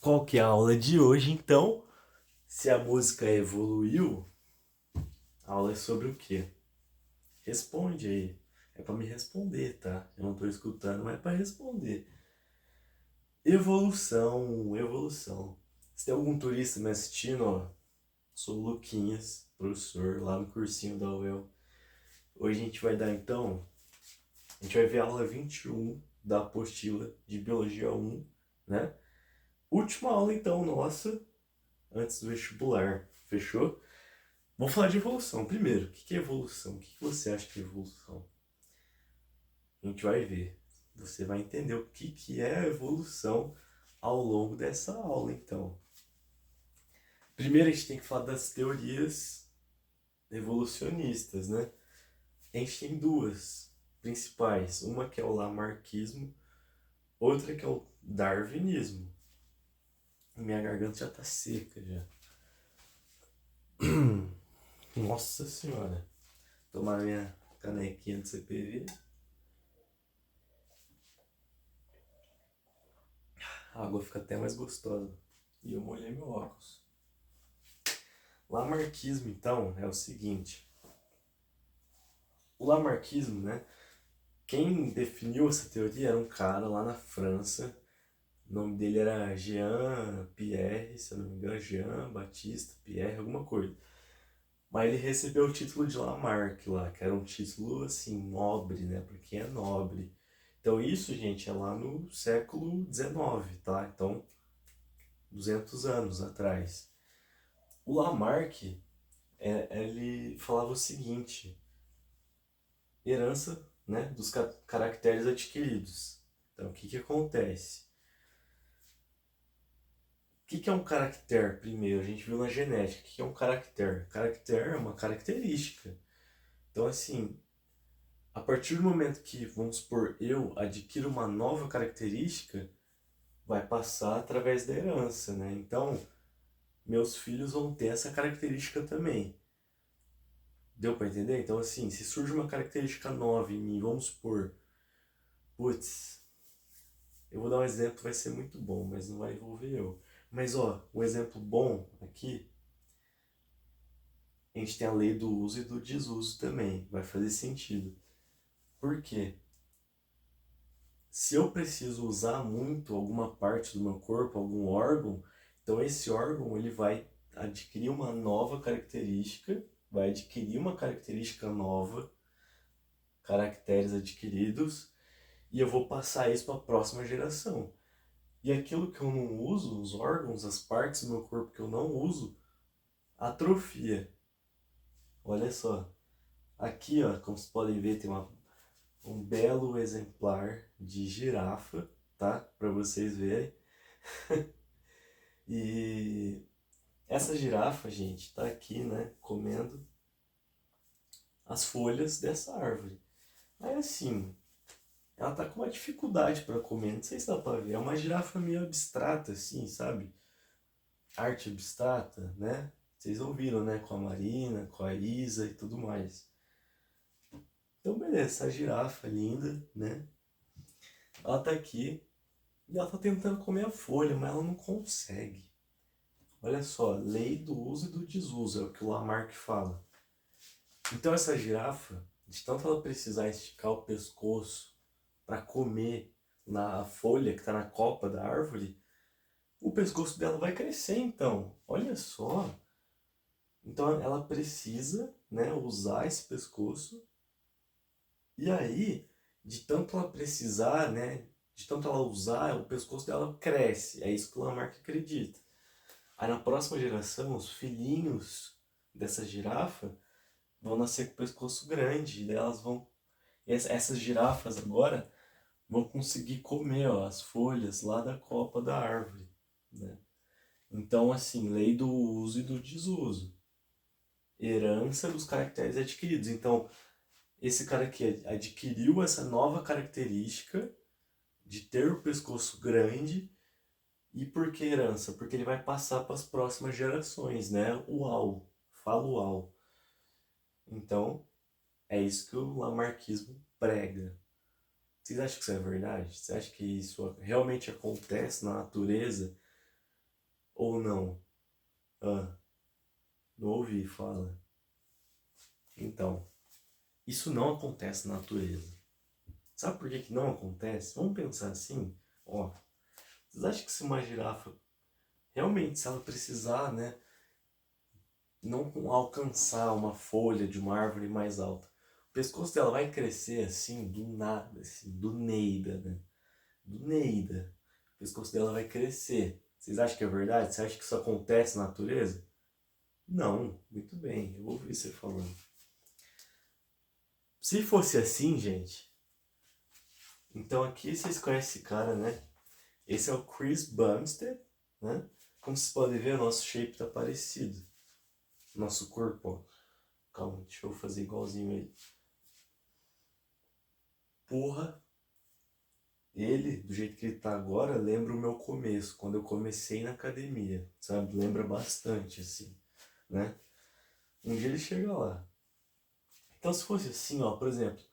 Qual que é a aula de hoje, então? Se a música evoluiu, a aula é sobre o quê? Responde aí. É pra me responder, tá? Eu não tô escutando, mas é pra responder. Evolução, evolução. Se tem algum turista me assistindo, ó, sou o Luquinhas, professor lá no cursinho da UEL. Hoje a gente vai dar, então, a gente vai ver a aula 21 da apostila de Biologia 1, né? Última aula, então, nossa, antes do vestibular. Fechou? Vamos falar de evolução primeiro. O que é evolução? O que você acha que é evolução? A gente vai ver. Você vai entender o que é a evolução ao longo dessa aula, então. Primeiro a gente tem que falar das teorias evolucionistas, né? A gente tem duas principais. Uma que é o lamarckismo, outra que é o darwinismo. Minha garganta já tá seca já. Nossa senhora. Tomar minha canequinha do CPV. A água fica até mais gostosa. E eu molhei meu óculos. Lamarckismo, então, é o seguinte. O lamarckismo, né? Quem definiu essa teoria era um cara lá na França. O nome dele era Jean Pierre, se eu não me engano, Jean Baptiste Pierre, alguma coisa. Mas ele recebeu o título de Lamarck lá, que era um título, assim, nobre, né? Porque é nobre. Então isso, gente, é lá no século XIX, tá? Então, 200 anos atrás. O Lamarck, ele falava o seguinte: herança, né, dos caracteres adquiridos. Então, o que acontece? O que é um caractere, primeiro? A gente viu na genética. O que é um caractere? Caractere é uma característica. Então, assim, a partir do momento que, vamos supor, eu adquiro uma nova característica, vai passar através da herança, né? Então, meus filhos vão ter essa característica também. Deu para entender? Então, assim, se surge uma característica nova em mim, vamos supor, putz, eu vou dar um exemplo, vai ser muito bom, mas não vai envolver eu. Mas, ó, um exemplo bom aqui, a gente tem a lei do uso e do desuso também, vai fazer sentido. Por quê? Se eu preciso usar muito alguma parte do meu corpo, algum órgão, então esse órgão ele vai adquirir uma nova característica, vai adquirir uma característica nova, caracteres adquiridos, e eu vou passar isso para a próxima geração. E aquilo que eu não uso, os órgãos, as partes do meu corpo que eu não uso, atrofia. Olha só. Aqui, ó, como vocês podem ver, tem um belo exemplar de girafa, tá? Para vocês verem. E essa girafa, gente, tá aqui, né, comendo as folhas dessa árvore. Aí assim, ela tá com uma dificuldade para comer, não sei se dá para ver, é uma girafa meio abstrata, assim, sabe? Arte abstrata, né? Vocês ouviram, né? Com a Marina, com a Isa e tudo mais. Então, beleza, essa girafa linda, né? Ela tá aqui e ela tá tentando comer a folha, mas ela não consegue. Olha só, lei do uso e do desuso, é o que o Lamarck fala. Então, essa girafa, de tanto ela precisar esticar o pescoço para comer na folha que está na copa da árvore, o pescoço dela vai crescer, então. Olha só. Então ela precisa, né, usar esse pescoço. E aí, de tanto ela precisar, né, de tanto ela usar, o pescoço dela cresce. É isso que o Lamarck acredita. Aí na próxima geração, os filhinhos dessa girafa vão nascer com o pescoço grande. E daí elas vão... Essas girafas agora vão conseguir comer, ó, as folhas lá da copa da árvore, né? Então, assim, lei do uso e do desuso. Herança dos caracteres adquiridos. Então, esse cara aqui adquiriu essa nova característica de ter o pescoço grande. E por que herança? Porque ele vai passar para as próximas gerações, né? Uau, fala uau. Então, é isso que o lamarquismo prega. Vocês acham que isso é verdade? Você acha que isso realmente acontece na natureza ou não? Ah, não ouvi, fala. Então, isso não acontece na natureza. Sabe por que que não acontece? Vamos pensar assim, ó. Vocês acham que se uma girafa, realmente, se ela precisar, né, não alcançar uma folha de uma árvore mais alta, o pescoço dela vai crescer assim, do nada, assim, do neida, né? Do neida. O pescoço dela vai crescer. Vocês acham que é verdade? Você acha que isso acontece na natureza? Não, muito bem, eu ouvi você falando. Se fosse assim, gente, então aqui vocês conhecem esse cara, né? Esse é o Chris Bumstead, né? Como vocês podem ver, o nosso shape tá parecido. Nosso corpo, ó. Calma, deixa eu fazer igualzinho ele. Porra, ele, do jeito que ele tá agora, lembra o meu começo, quando eu comecei na academia, sabe? Lembra bastante, assim, né? Um dia ele chega lá. Então, se fosse assim, ó, por exemplo,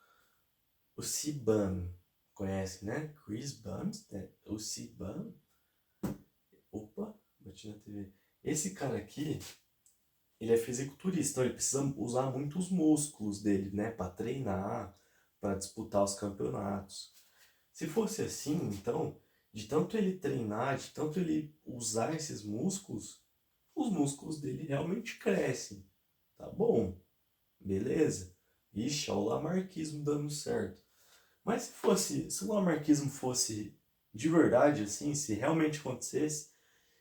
o Cibam, conhece, né? Chris Bumstead, o Cibam. Opa, bati na TV. Esse cara aqui, ele é fisiculturista, então ele precisa usar muito os músculos dele, né? Pra treinar, pra disputar os campeonatos. Se fosse assim, então, de tanto ele treinar, de tanto ele usar esses músculos, os músculos dele realmente crescem. Tá bom, beleza. Ixi, olha o lamarquismo dando certo. Mas se o lamarquismo fosse de verdade, assim, se realmente acontecesse,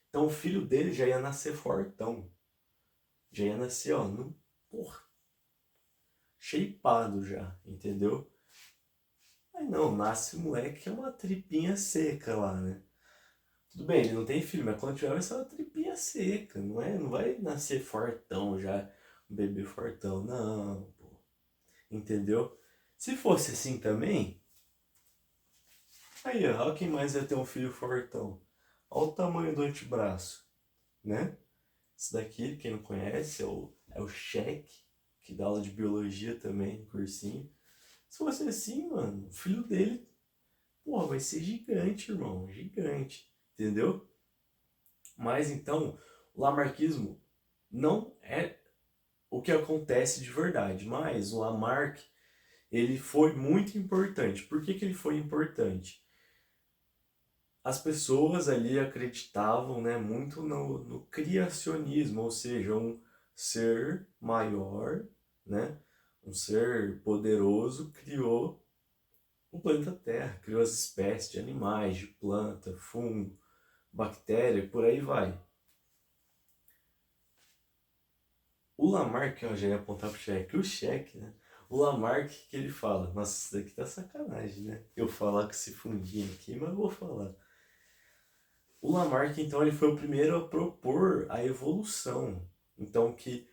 então o filho dele já ia nascer fortão. Já ia nascer, ó, no, porra, shapeado já, entendeu? Aí não, nasce o moleque que é uma tripinha seca lá, né? Tudo bem, ele não tem filho, mas quando tiver vai ser uma tripinha seca, não é? Não vai nascer fortão já, um bebê fortão, não, pô. Entendeu? Se fosse assim também, aí, ó, quem mais ia ter um filho fortão? Olha o tamanho do antebraço, né? Esse daqui, quem não conhece, é o Shaq, que dá aula de biologia também no cursinho. Se fosse assim, mano, o filho dele, pô, vai ser gigante, irmão, gigante, entendeu? Mas então, o lamarquismo não é o que acontece de verdade, mas o Lamarck, ele foi muito importante. Por que que ele foi importante? As pessoas ali acreditavam, né, muito no criacionismo, ou seja, um ser maior, né, um ser poderoso criou o planeta Terra, criou as espécies de animais, de planta, fungo, bactéria, por aí vai. O Lamarck, eu já ia apontar pro cheque, o cheque, né? O Lamarck que ele fala, nossa, isso daqui tá sacanagem, né? Eu falar com esse fundinho aqui, mas eu vou falar. O Lamarck, então, ele foi o primeiro a propor a evolução. Então, que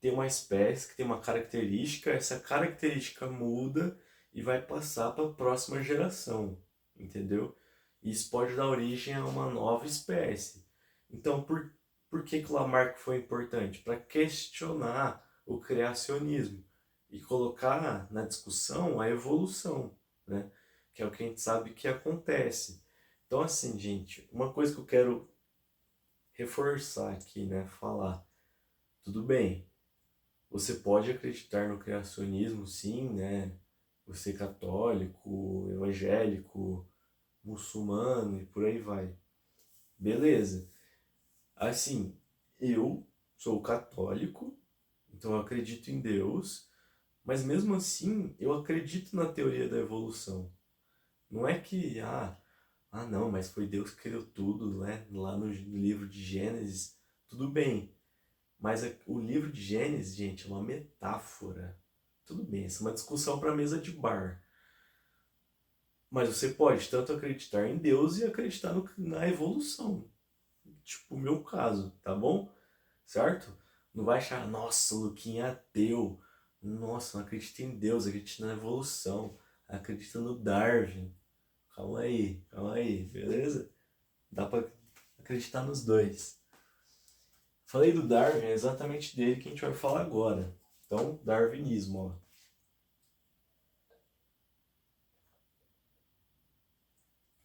tem uma espécie que tem uma característica, essa característica muda e vai passar para a próxima geração, entendeu? Isso pode dar origem a uma nova espécie. Então, por que que o Lamarck foi importante? Para questionar o criacionismo e colocar na discussão a evolução, né? Que é o que a gente sabe que acontece. Então, assim, gente, uma coisa que eu quero reforçar aqui, né? Falar. Tudo bem, você pode acreditar no criacionismo, sim, né? Você católico, evangélico, muçulmano e por aí vai. Beleza. Assim, eu sou católico, então eu acredito em Deus, mas mesmo assim eu acredito na teoria da evolução. Não é que, não, mas foi Deus que criou tudo, né? Lá no livro de Gênesis, tudo bem. Mas o livro de Gênesis, gente, é uma metáfora. Tudo bem, isso é uma discussão para mesa de bar. Mas você pode tanto acreditar em Deus e acreditar na evolução. Tipo o meu caso, tá bom? Certo? Não vai achar, nossa, o Luquinha é ateu. Nossa, não acredita em Deus, acredita na evolução, acredita no Darwin. Calma aí, beleza? Dá pra acreditar nos dois. Falei do Darwin, é exatamente dele que a gente vai falar agora. Então, darwinismo, ó.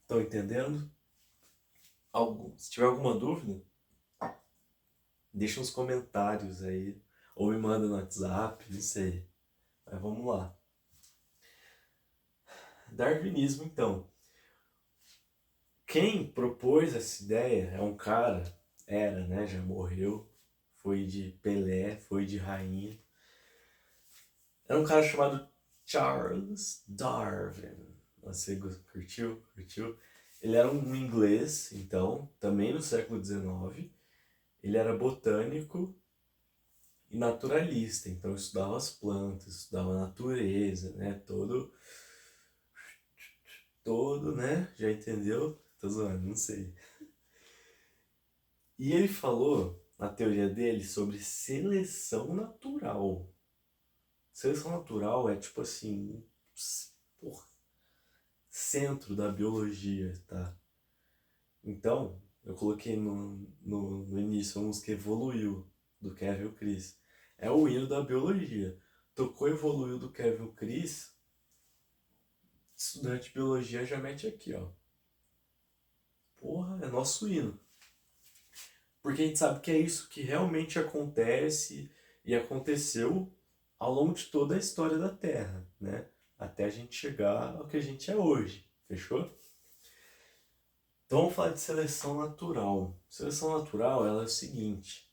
Estão entendendo? Se tiver alguma dúvida, deixa uns comentários aí. Ou me manda no WhatsApp, não sei. Mas vamos lá. Darwinismo, então. Quem propôs essa ideia é um cara, era, né? Já morreu. Foi de Pelé, foi de rainha. Era um cara chamado Charles Darwin. Você curtiu? Curtiu? Ele era um inglês, então, também no século XIX. Ele era botânico e naturalista, então estudava as plantas, estudava a natureza, né? Todo, né? Já entendeu? Tô zoando, não sei. E ele falou, na teoria dele, sobre seleção natural. Seleção natural é tipo assim, porra, centro da biologia, tá? Então, eu coloquei no início a música Evoluiu, do Kevin Chris. É o hino da biologia. Tocou Evoluiu do Kevin Chris, estudante de biologia já mete aqui, ó. Porra, é nosso hino. Porque a gente sabe que é isso que realmente acontece e aconteceu ao longo de toda a história da Terra, né? Até a gente chegar ao que a gente é hoje, fechou? Então vamos falar de seleção natural. Seleção natural, ela é o seguinte: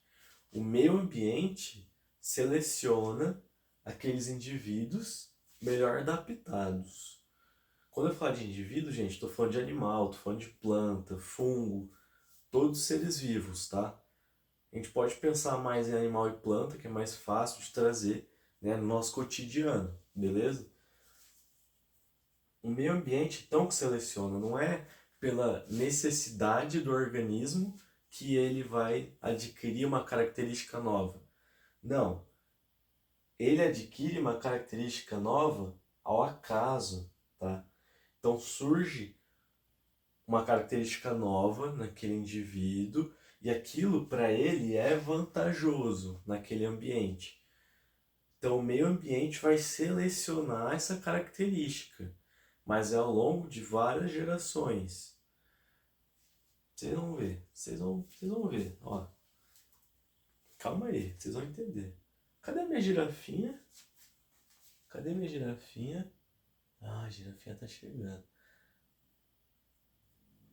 o meio ambiente seleciona aqueles indivíduos melhor adaptados. Quando eu falo de indivíduo, gente, estou falando de animal, estou falando de planta, fungo, todos seres vivos, tá? A gente pode pensar mais em animal e planta, que é mais fácil de trazer, né, no nosso cotidiano, beleza? O meio ambiente, então, que seleciona, não é pela necessidade do organismo que ele vai adquirir uma característica nova. Não. Ele adquire uma característica nova ao acaso, tá? Então surge uma característica nova naquele indivíduo e aquilo para ele é vantajoso naquele ambiente. Então o meio ambiente vai selecionar essa característica, mas é ao longo de várias gerações. Vocês vão ver, ó. Calma aí, vocês vão entender. Cadê minha girafinha? Cadê minha girafinha? Ah, a girafinha tá chegando.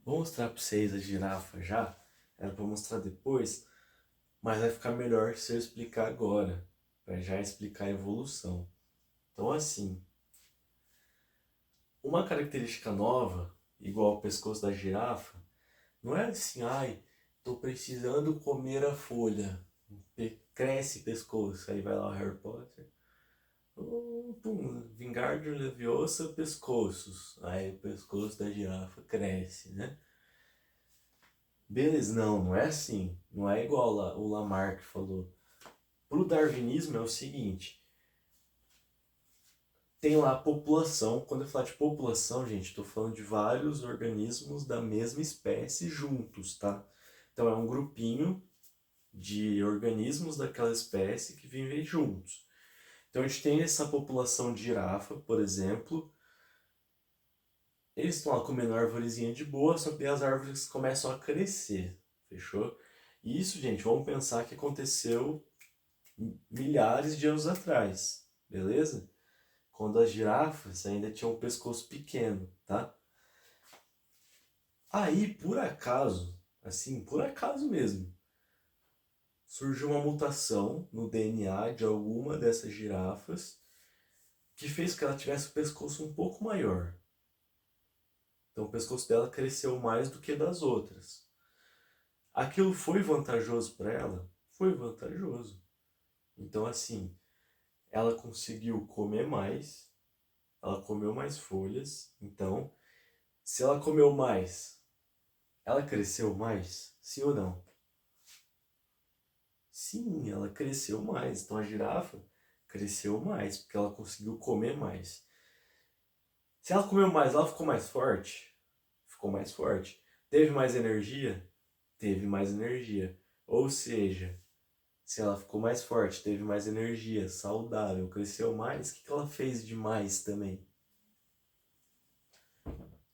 Vou mostrar pra vocês a girafa já. Era pra mostrar depois, mas vai ficar melhor se eu explicar agora. Pra já explicar a evolução. Então assim, uma característica nova, igual ao pescoço da girafa, não é assim, ai, tô precisando comer a folha. Cresce pescoço, aí vai lá o Harry Potter. Pum, Wingardium Leviosa, pescoços. Aí o pescoço da girafa cresce, né? Beleza, não é assim. Não é igual o Lamarck falou. Pro darwinismo é o seguinte. Tem lá a população. Quando eu falo de população, gente, estou falando de vários organismos da mesma espécie juntos, tá? Então é um grupinho de organismos daquela espécie que vivem juntos. Então a gente tem essa população de girafa, por exemplo. Eles estão lá comendo árvorezinha de boa, só que as árvores começam a crescer, fechou? E isso, gente, vamos pensar que aconteceu milhares de anos atrás, beleza? Quando as girafas ainda tinham um pescoço pequeno, tá? Aí, por acaso, assim, por acaso mesmo, surgiu uma mutação no DNA de alguma dessas girafas que fez que ela tivesse o pescoço um pouco maior. Então o pescoço dela cresceu mais do que das outras. Aquilo foi vantajoso para ela? Foi vantajoso. Então assim, ela conseguiu comer mais, ela comeu mais folhas. Então, se ela comeu mais, ela cresceu mais? Sim ou não? Sim, ela cresceu mais. Então a girafa cresceu mais, porque ela conseguiu comer mais. Se ela comeu mais, ela ficou mais forte? Ficou mais forte. Teve mais energia? Teve mais energia. Ou seja, se ela ficou mais forte, teve mais energia, saudável, cresceu mais, o que ela fez de mais também?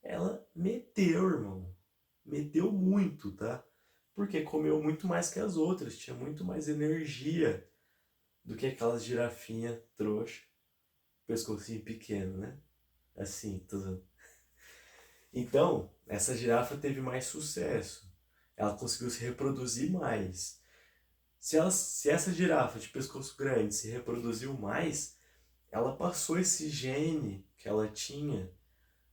Ela meteu, irmão. Meteu muito, tá? Porque comeu muito mais que as outras, tinha muito mais energia do que aquelas girafinha trouxa, pescocinho pequeno, né? Assim, tudo. Então, essa girafa teve mais sucesso. Ela conseguiu se reproduzir mais. Se essa girafa de pescoço grande se reproduziu mais, ela passou esse gene que ela tinha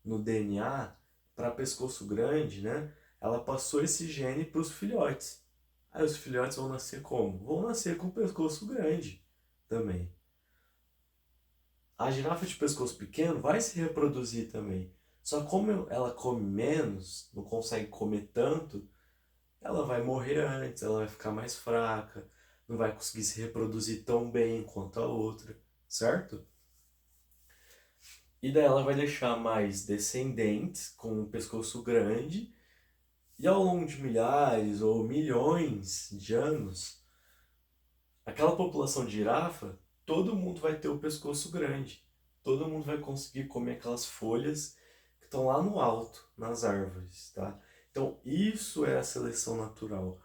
no DNA para pescoço grande, né? Ela passou esse gene para os filhotes. Aí os filhotes vão nascer como? Vão nascer com pescoço grande também. A girafa de pescoço pequeno vai se reproduzir também. Só como ela come menos, não consegue comer tanto, ela vai morrer antes, ela vai ficar mais fraca, não vai conseguir se reproduzir tão bem quanto a outra, certo? E daí ela vai deixar mais descendentes com um pescoço grande, e ao longo de milhares ou milhões de anos, aquela população de girafa, todo mundo vai ter o pescoço grande. Todo mundo vai conseguir comer aquelas folhas que estão lá no alto, nas árvores, tá? Então, isso é a seleção natural.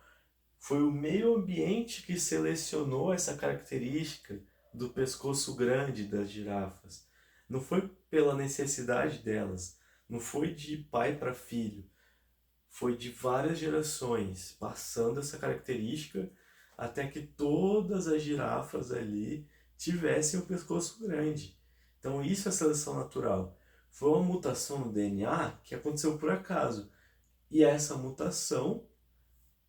Foi o meio ambiente que selecionou essa característica do pescoço grande das girafas. Não foi pela necessidade delas, não foi de pai para filho, foi de várias gerações, passando essa característica até que todas as girafas ali tivessem o pescoço grande. Então isso é seleção natural. Foi uma mutação no DNA que aconteceu por acaso. E essa mutação,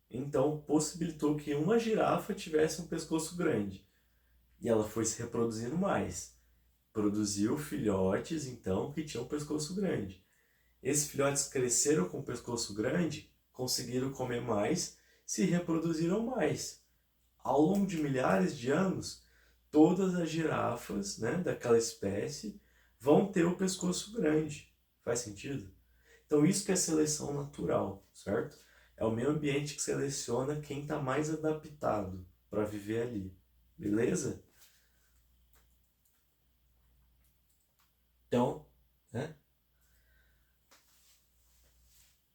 então, possibilitou que uma girafa tivesse um pescoço grande. E ela foi se reproduzindo mais. Produziu filhotes, então, que tinham um pescoço grande. Esses filhotes cresceram com o pescoço grande, conseguiram comer mais, se reproduziram mais. Ao longo de milhares de anos, todas as girafas, né, daquela espécie vão ter o pescoço grande. Faz sentido? Então isso que é seleção natural, certo? É o meio ambiente que seleciona quem está mais adaptado para viver ali. Beleza? Então, né?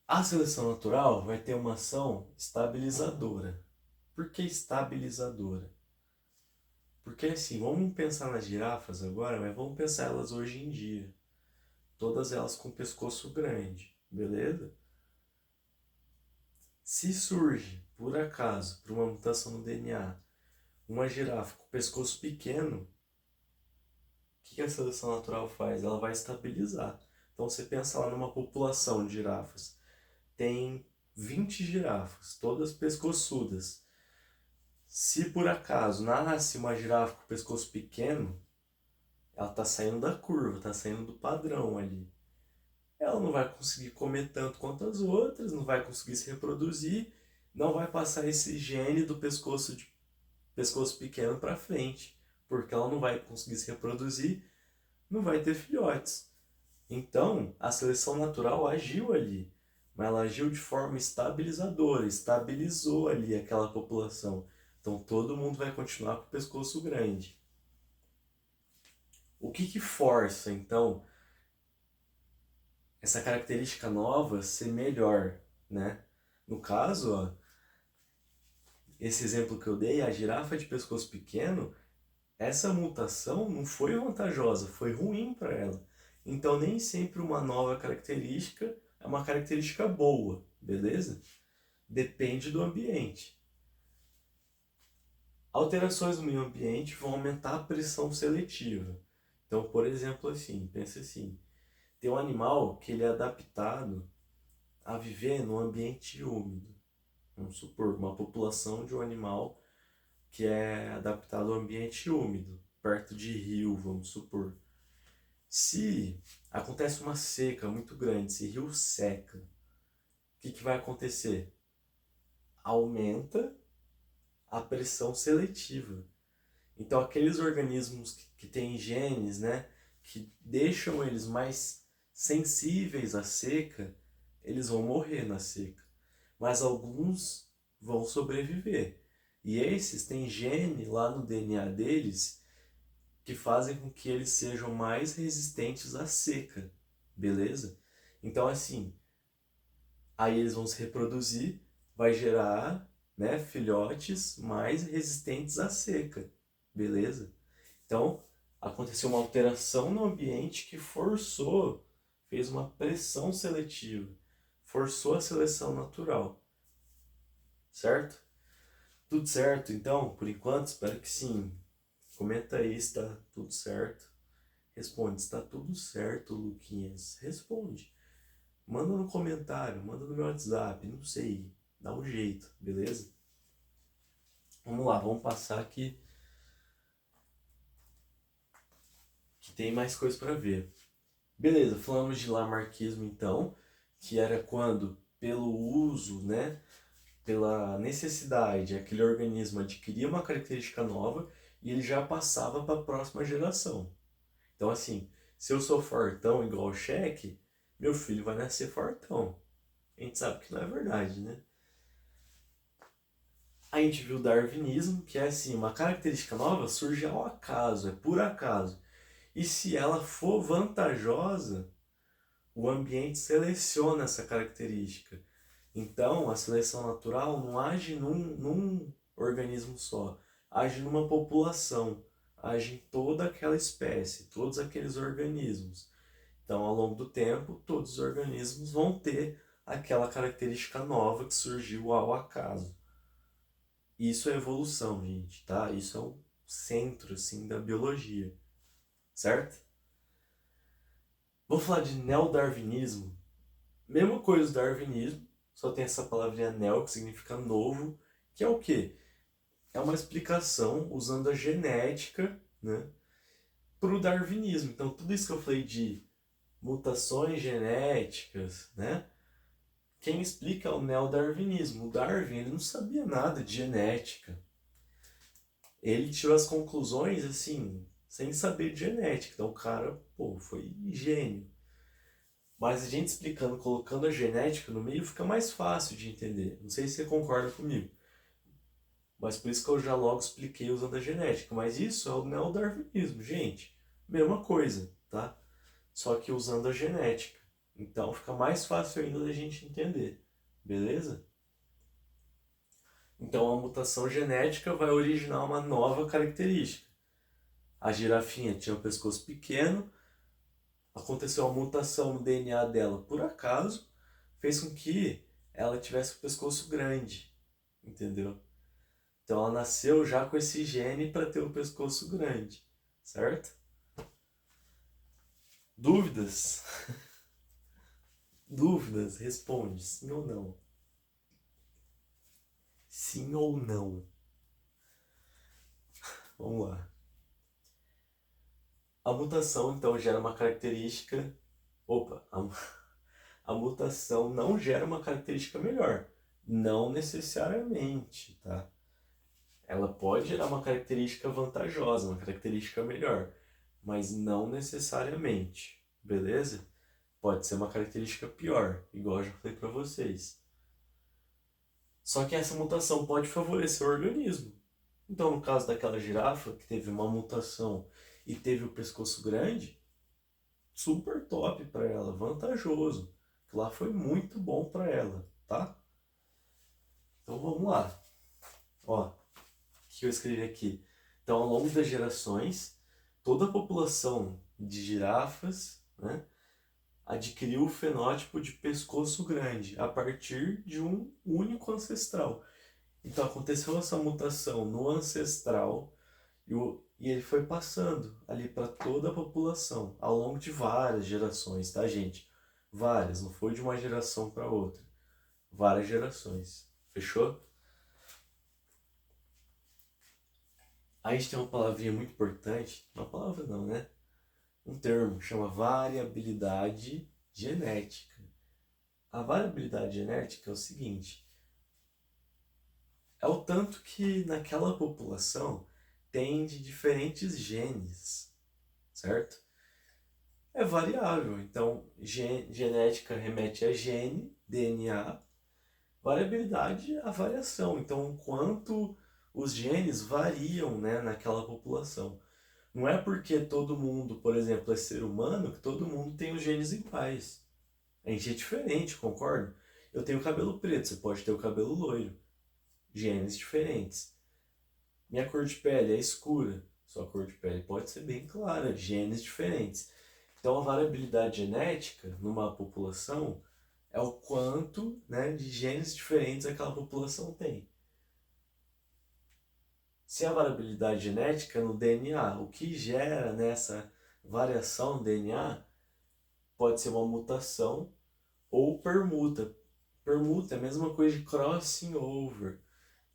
A seleção natural vai ter uma ação estabilizadora. Por que estabilizadora? Porque assim, vamos pensar nas girafas agora, mas vamos pensar elas hoje em dia. Todas elas com pescoço grande, beleza? Se surge, por acaso, por uma mutação no DNA, uma girafa com pescoço pequeno, o que a seleção natural faz? Ela vai estabilizar. Então você pensa lá numa população de girafas. Tem 20 girafas, todas pescoçudas. Se por acaso nasce uma girafa com pescoço pequeno, ela está saindo da curva, está saindo do padrão ali. Ela não vai conseguir comer tanto quanto as outras, não vai conseguir se reproduzir, não vai passar esse gene do pescoço pequeno para frente, porque ela não vai conseguir se reproduzir, não vai ter filhotes. Então, a seleção natural agiu ali, mas ela agiu de forma estabilizadora, estabilizou ali aquela população. Então, todo mundo vai continuar com o pescoço grande. O que força, então, essa característica nova ser melhor, né? No caso, ó, esse exemplo que eu dei, a girafa de pescoço pequeno, essa mutação não foi vantajosa, foi ruim para ela. Então, nem sempre uma nova característica é uma característica boa, beleza? Depende do ambiente. Alterações no meio ambiente vão aumentar a pressão seletiva. Então, por exemplo, assim, pensa assim, tem um animal que ele é adaptado a viver num ambiente úmido. Vamos supor, uma população de um animal que é adaptado ao ambiente úmido, perto de rio, vamos supor. Se acontece uma seca muito grande, se rio seca, o que vai acontecer? Aumenta a pressão seletiva. Então aqueles organismos que têm genes, né, que deixam eles mais sensíveis à seca, eles vão morrer na seca. Mas alguns vão sobreviver. E esses têm gene lá no DNA deles que fazem com que eles sejam mais resistentes à seca, beleza? Então assim, aí eles vão se reproduzir, vai gerar, né, filhotes mais resistentes à seca, beleza? Então, aconteceu uma alteração no ambiente que forçou, fez uma pressão seletiva, forçou a seleção natural, certo? Tudo certo, então, por enquanto, espero que sim. Comenta aí se está tudo certo. Responde, está tudo certo, Luquinhas. Responde. Manda no comentário, manda no meu WhatsApp, não sei. Dá um jeito, beleza? Vamos lá, vamos passar aqui que tem mais coisa para ver. Beleza, falamos de lamarquismo então, que era quando, pelo uso, né, pela necessidade, aquele organismo adquiria uma característica nova e ele já passava para a próxima geração. Então, assim, se eu sou fortão igual o Cheque, meu filho vai nascer fortão. A gente sabe que não é verdade, né? A gente viu o darwinismo, que é assim, uma característica nova surge ao acaso, é por acaso. E se ela for vantajosa, o ambiente seleciona essa característica. Então, a seleção natural não age num organismo só, age numa população, age em toda aquela espécie, todos aqueles organismos. Então, ao longo do tempo, todos os organismos vão ter aquela característica nova que surgiu ao acaso. Isso é evolução, gente, tá? Isso é um centro, assim, da biologia, certo? Vamos falar de neodarwinismo. Mesma coisa do darwinismo, só tem essa palavrinha neo, que significa novo, que é o quê? É uma explicação usando a genética, né, para o darwinismo. Então, tudo isso que eu falei de mutações genéticas, né, quem explica é o neodarwinismo. O Darwin, ele não sabia nada de genética. Ele tirou as conclusões, assim, sem saber de genética. Então, o cara, pô, foi gênio. Mas a gente explicando, colocando a genética no meio, fica mais fácil de entender. Não sei se você concorda comigo. Mas por isso que eu já logo expliquei usando a genética. Mas isso é o neodarwinismo, gente. Mesma coisa, tá? Só que usando a genética. Então fica mais fácil ainda da gente entender. Beleza? Então a mutação genética vai originar uma nova característica. A girafinha tinha um pescoço pequeno, aconteceu uma mutação no DNA dela por acaso, fez com que ela tivesse um pescoço grande, entendeu? Então ela nasceu já com esse gene para ter um pescoço grande, certo? Dúvidas? Dúvidas? Responde sim ou não. Sim ou não. Vamos lá. A mutação então gera uma característica. Opa, a mutação não gera uma característica melhor. Não necessariamente, tá? Ela pode gerar uma característica vantajosa, uma característica melhor, mas não necessariamente, beleza? Pode ser uma característica pior, igual eu já falei para vocês. Só que essa mutação pode favorecer o organismo. Então, no caso daquela girafa que teve uma mutação e teve o pescoço grande, super top para ela, vantajoso. Lá foi muito bom para ela, tá? Então vamos lá. Ó, o que eu escrevi aqui? Então, ao longo das gerações, toda a população de girafas, né, adquiriu o fenótipo de pescoço grande a partir de um único ancestral. Então aconteceu essa mutação no ancestral e ele foi passando ali para toda a população ao longo de várias gerações, tá, gente? Várias, não foi de uma geração para outra. Várias gerações. Fechou? Aí a gente tem uma palavrinha muito importante. Uma palavra não, né? Um termo chama variabilidade genética. A variabilidade genética é o seguinte: é o tanto que naquela população tem de diferentes genes, certo? É variável, então genética remete a gene, DNA, variabilidade a variação. Então, quanto os genes variam, né, naquela população. Não é porque todo mundo, por exemplo, é ser humano que todo mundo tem os genes iguais. A gente é diferente, concorda? Eu tenho cabelo preto, você pode ter o cabelo loiro. Genes diferentes. Minha cor de pele é escura, sua cor de pele pode ser bem clara, genes diferentes. Então, a variabilidade genética numa população é o quanto, né, de genes diferentes aquela população tem. Se a variabilidade genética é no DNA, o que gera nessa variação no DNA pode ser uma mutação ou permuta. Permuta é a mesma coisa de crossing over,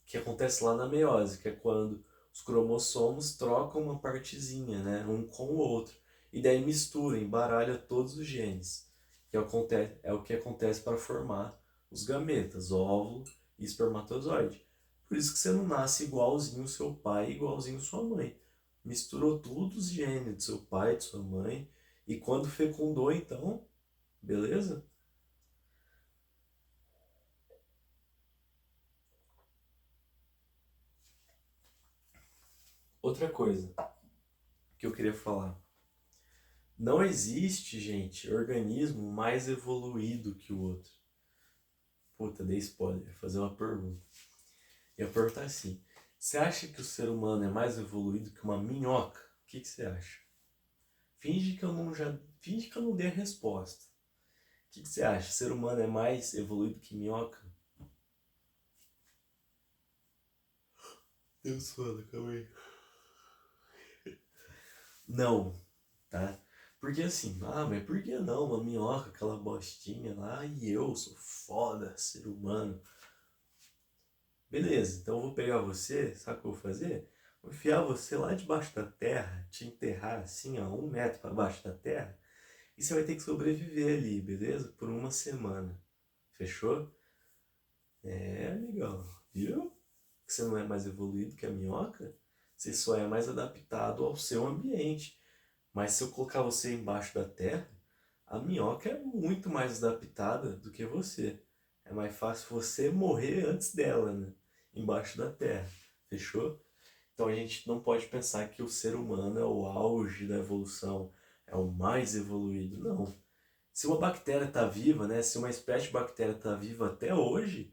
que acontece lá na meiose, que é quando os cromossomos trocam uma partezinha, né, um com o outro, e daí mistura, embaralha todos os genes, que é o que acontece para formar os gametas, óvulo e espermatozoide. Por isso que você não nasce igualzinho seu pai, igualzinho sua mãe. Misturou todos os genes do seu pai, de sua mãe, e quando fecundou, então, beleza? Outra coisa que eu queria falar. Não existe, gente, organismo mais evoluído que o outro. Puta, dei spoiler. Vou fazer uma pergunta. Eu ia perguntar assim: você acha que o ser humano é mais evoluído que uma minhoca? O que você acha? Finge que eu não dei a resposta. O que você acha? O ser humano é mais evoluído que minhoca? Eu sou, calma aí. Não, tá? Porque assim, mas por que não? Uma minhoca, aquela bostinha lá, e eu sou foda, ser humano. Beleza, então eu vou pegar você, sabe o que eu vou fazer? Vou enfiar você lá debaixo da terra, te enterrar assim, ó, 1 metro para baixo da terra, e você vai ter que sobreviver ali, beleza? Por uma semana. Fechou? É, amigão, viu? Que você não é mais evoluído que a minhoca, você só é mais adaptado ao seu ambiente. Mas se eu colocar você embaixo da terra, a minhoca é muito mais adaptada do que você. É mais fácil você morrer antes dela, né? Embaixo da terra. Fechou? Então a gente não pode pensar que o ser humano é o auge da evolução, é o mais evoluído. Não. Se uma bactéria está viva, né? Se uma espécie de bactéria está viva até hoje,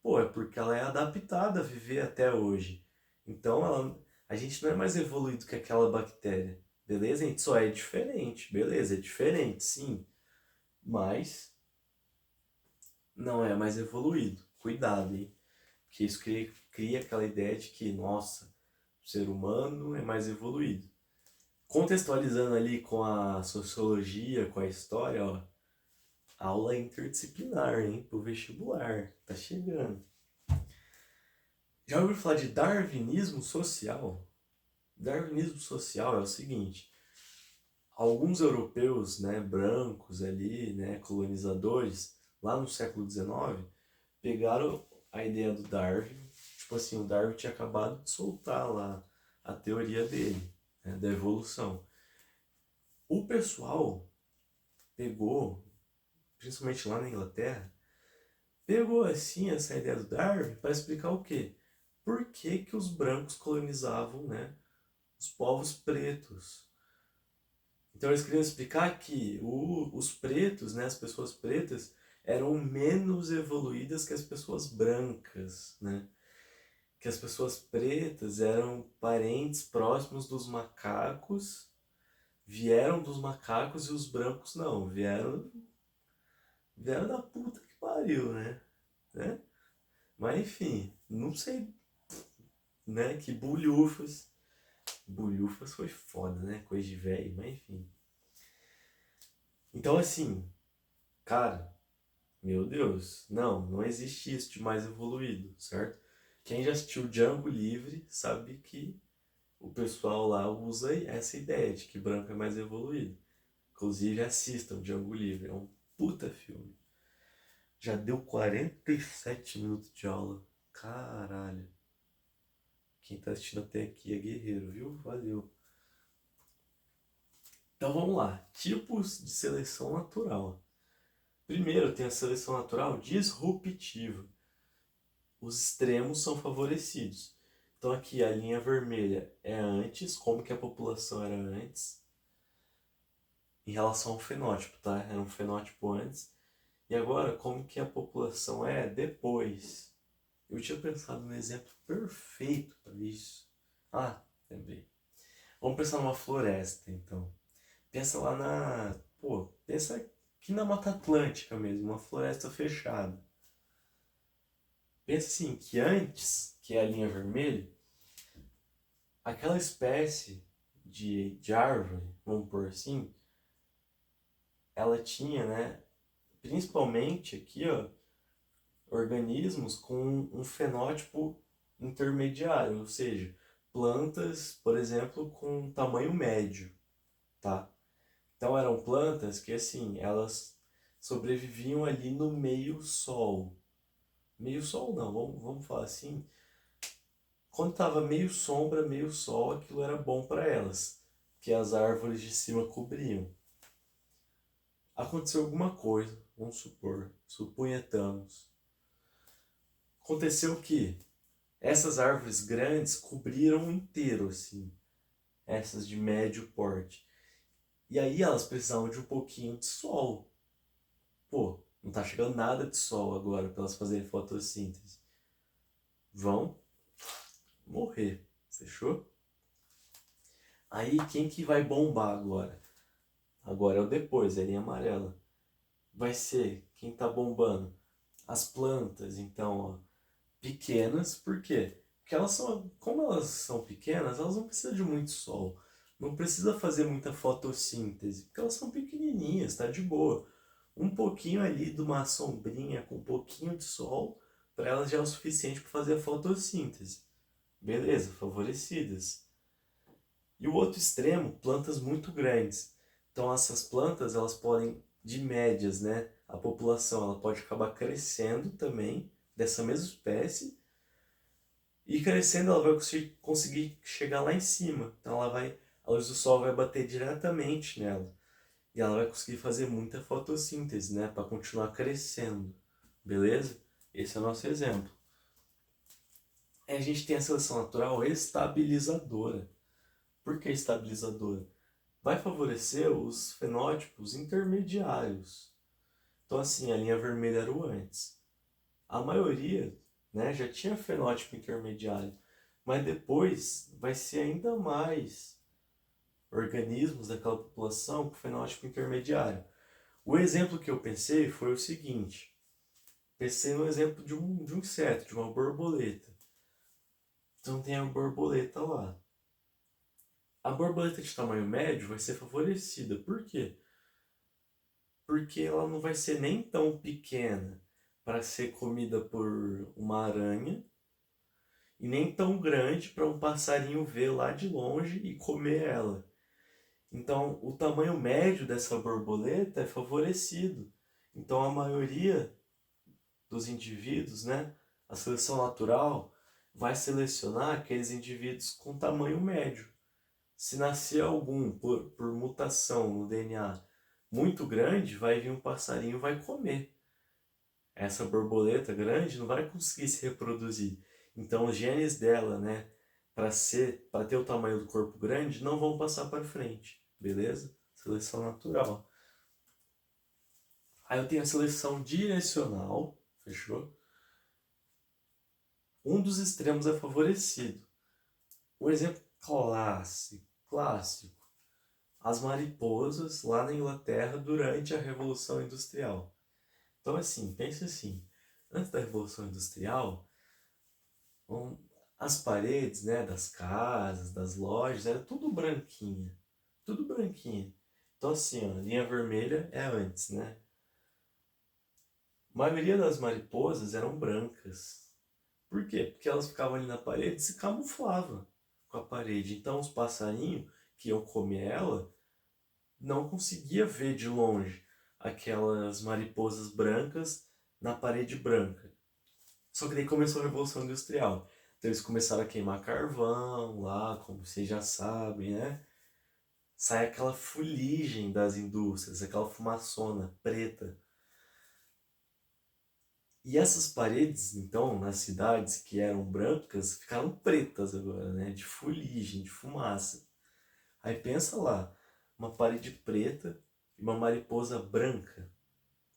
pô, é porque ela é adaptada a viver até hoje. Então a gente não é mais evoluído que aquela bactéria. Beleza? A gente só é diferente. Beleza, é diferente, sim. Mas não é mais evoluído. Cuidado, hein? Porque isso cria aquela ideia de que, nossa, o ser humano é mais evoluído. Contextualizando ali com a sociologia, com a história, ó, aula interdisciplinar, hein? Pro vestibular. Tá chegando. Já ouviu falar de darwinismo social? Darwinismo social é o seguinte: alguns europeus, né, brancos ali, né, colonizadores, lá no século XIX, pegaram a ideia do Darwin, tipo assim, o Darwin tinha acabado de soltar lá a teoria dele, né, da evolução. O pessoal pegou, principalmente lá na Inglaterra, pegou assim essa ideia do Darwin para explicar o quê? Por que que os brancos colonizavam, né, os povos pretos? Então eles queriam explicar que os pretos, né, as pessoas pretas, eram menos evoluídas que as pessoas brancas, né? Que as pessoas pretas eram parentes próximos dos macacos, vieram dos macacos e os brancos não, vieram da puta que pariu, né? Mas enfim, não sei, né, que bulhufas. Bulhufas foi foda, né? Coisa de velho, mas enfim. Então assim, cara, meu Deus, não existe isso de mais evoluído, certo? Quem já assistiu Django Livre sabe que o pessoal lá usa essa ideia de que branco é mais evoluído. Inclusive assistam Django Livre, é um puta filme. Já deu 47 minutos de aula. Caralho. Quem tá assistindo até aqui é guerreiro, viu? Valeu. Então vamos lá. Tipos de seleção natural. Primeiro tem a seleção natural disruptiva. Os extremos são favorecidos. Então aqui a linha vermelha é antes, como que a população era antes, em relação ao fenótipo, tá? Era um fenótipo antes. E agora, como que a população é depois? Eu tinha pensado no exemplo perfeito para isso. Ah, lembrei. Vamos pensar numa floresta, então. Pensa lá na... Pô, pensa aqui na Mata Atlântica mesmo, uma floresta fechada. Pensa assim, que antes, que é a linha vermelha, aquela espécie de árvore, vamos por assim, ela tinha, né, principalmente aqui, ó, organismos com um fenótipo intermediário, ou seja, plantas, por exemplo, com tamanho médio, tá? Então eram plantas que, assim, elas sobreviviam ali no meio sol. Meio sol não, vamos falar assim, quando estava meio sombra, meio sol, aquilo era bom para elas, que as árvores de cima cobriam. Aconteceu alguma coisa, vamos supor, suponhamos. Aconteceu que essas árvores grandes cobriram inteiro, assim, essas de médio porte. E aí elas precisavam de um pouquinho de sol. Pô, não tá chegando nada de sol agora para elas fazerem fotossíntese. Vão morrer, fechou? Aí quem que vai bombar agora? Agora é o depois, é a linha amarela. Vai ser quem tá bombando? As plantas, então, ó, pequenas, por quê? Porque elas são, como elas são pequenas, elas não precisam de muito sol. Não precisa fazer muita fotossíntese, porque elas são pequenininhas, tá de boa. Um pouquinho ali de uma sombrinha com um pouquinho de sol, para elas já é o suficiente para fazer a fotossíntese. Beleza, favorecidas. E o outro extremo, plantas muito grandes. Então essas plantas, elas podem, de médias, né? A população, ela pode acabar crescendo também, dessa mesma espécie, e crescendo ela vai conseguir chegar lá em cima. Então a luz do sol vai bater diretamente nela. E ela vai conseguir fazer muita fotossíntese, né? Para continuar crescendo. Beleza? Esse é o nosso exemplo. Aí a gente tem a seleção natural estabilizadora. Por que estabilizadora? Vai favorecer os fenótipos intermediários. Então assim, a linha vermelha era o antes. A maioria, né, já tinha fenótipo intermediário, mas depois vai ser ainda mais organismos daquela população com fenótipo intermediário. O exemplo que eu pensei foi o seguinte: pensei no exemplo de um inseto, de uma borboleta. Então tem a borboleta lá. A borboleta de tamanho médio vai ser favorecida. Por quê? Porque ela não vai ser nem tão pequena para ser comida por uma aranha, e nem tão grande para um passarinho ver lá de longe e comer ela. Então, o tamanho médio dessa borboleta é favorecido. Então, a maioria dos indivíduos, né, a seleção natural vai selecionar aqueles indivíduos com tamanho médio. Se nascer algum por mutação no DNA muito grande, vai vir um passarinho e vai comer. Essa borboleta grande não vai conseguir se reproduzir. Então os genes dela, né, para ter o tamanho do corpo grande, não vão passar para frente, beleza? Seleção natural. Aí eu tenho a seleção direcional, fechou? Um dos extremos é favorecido. Um exemplo clássico, as mariposas lá na Inglaterra durante a Revolução Industrial. Então assim, pense assim, antes da Revolução Industrial, um, as paredes, né, das casas, das lojas, era tudo branquinha. Tudo branquinha. Então assim, ó, a linha vermelha é antes, né? A maioria das mariposas eram brancas. Por quê? Porque elas ficavam ali na parede e se camuflavam com a parede. Então os passarinhos que iam comer ela não conseguia ver de longe aquelas mariposas brancas na parede branca. Só que daí começou a Revolução Industrial. Então eles começaram a queimar carvão lá, como vocês já sabem, né? Sai aquela fuligem das indústrias, aquela fumaçona preta. E essas paredes, então, nas cidades que eram brancas, ficaram pretas agora, né? De fuligem, de fumaça. Aí pensa lá, uma parede preta e uma mariposa branca.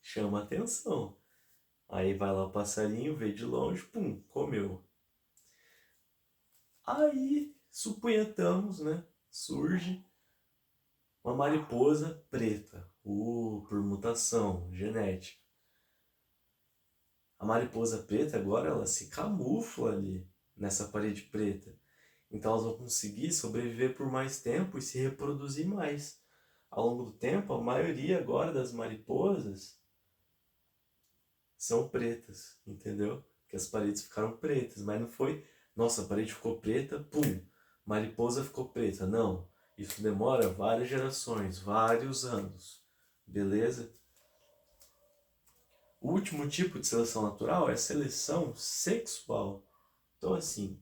Chama atenção. Aí vai lá o passarinho, vê de longe, pum, comeu. Aí, suponhamos, né? Surge uma mariposa preta. Por mutação genética. A mariposa preta agora ela se camufla ali nessa parede preta. Então elas vão conseguir sobreviver por mais tempo e se reproduzir mais. Ao longo do tempo, a maioria agora das mariposas são pretas, entendeu? Porque as paredes ficaram pretas, mas não foi, nossa, a parede ficou preta, pum, mariposa ficou preta. Não, isso demora várias gerações, vários anos, beleza? O último tipo de seleção natural é a seleção sexual. Então assim,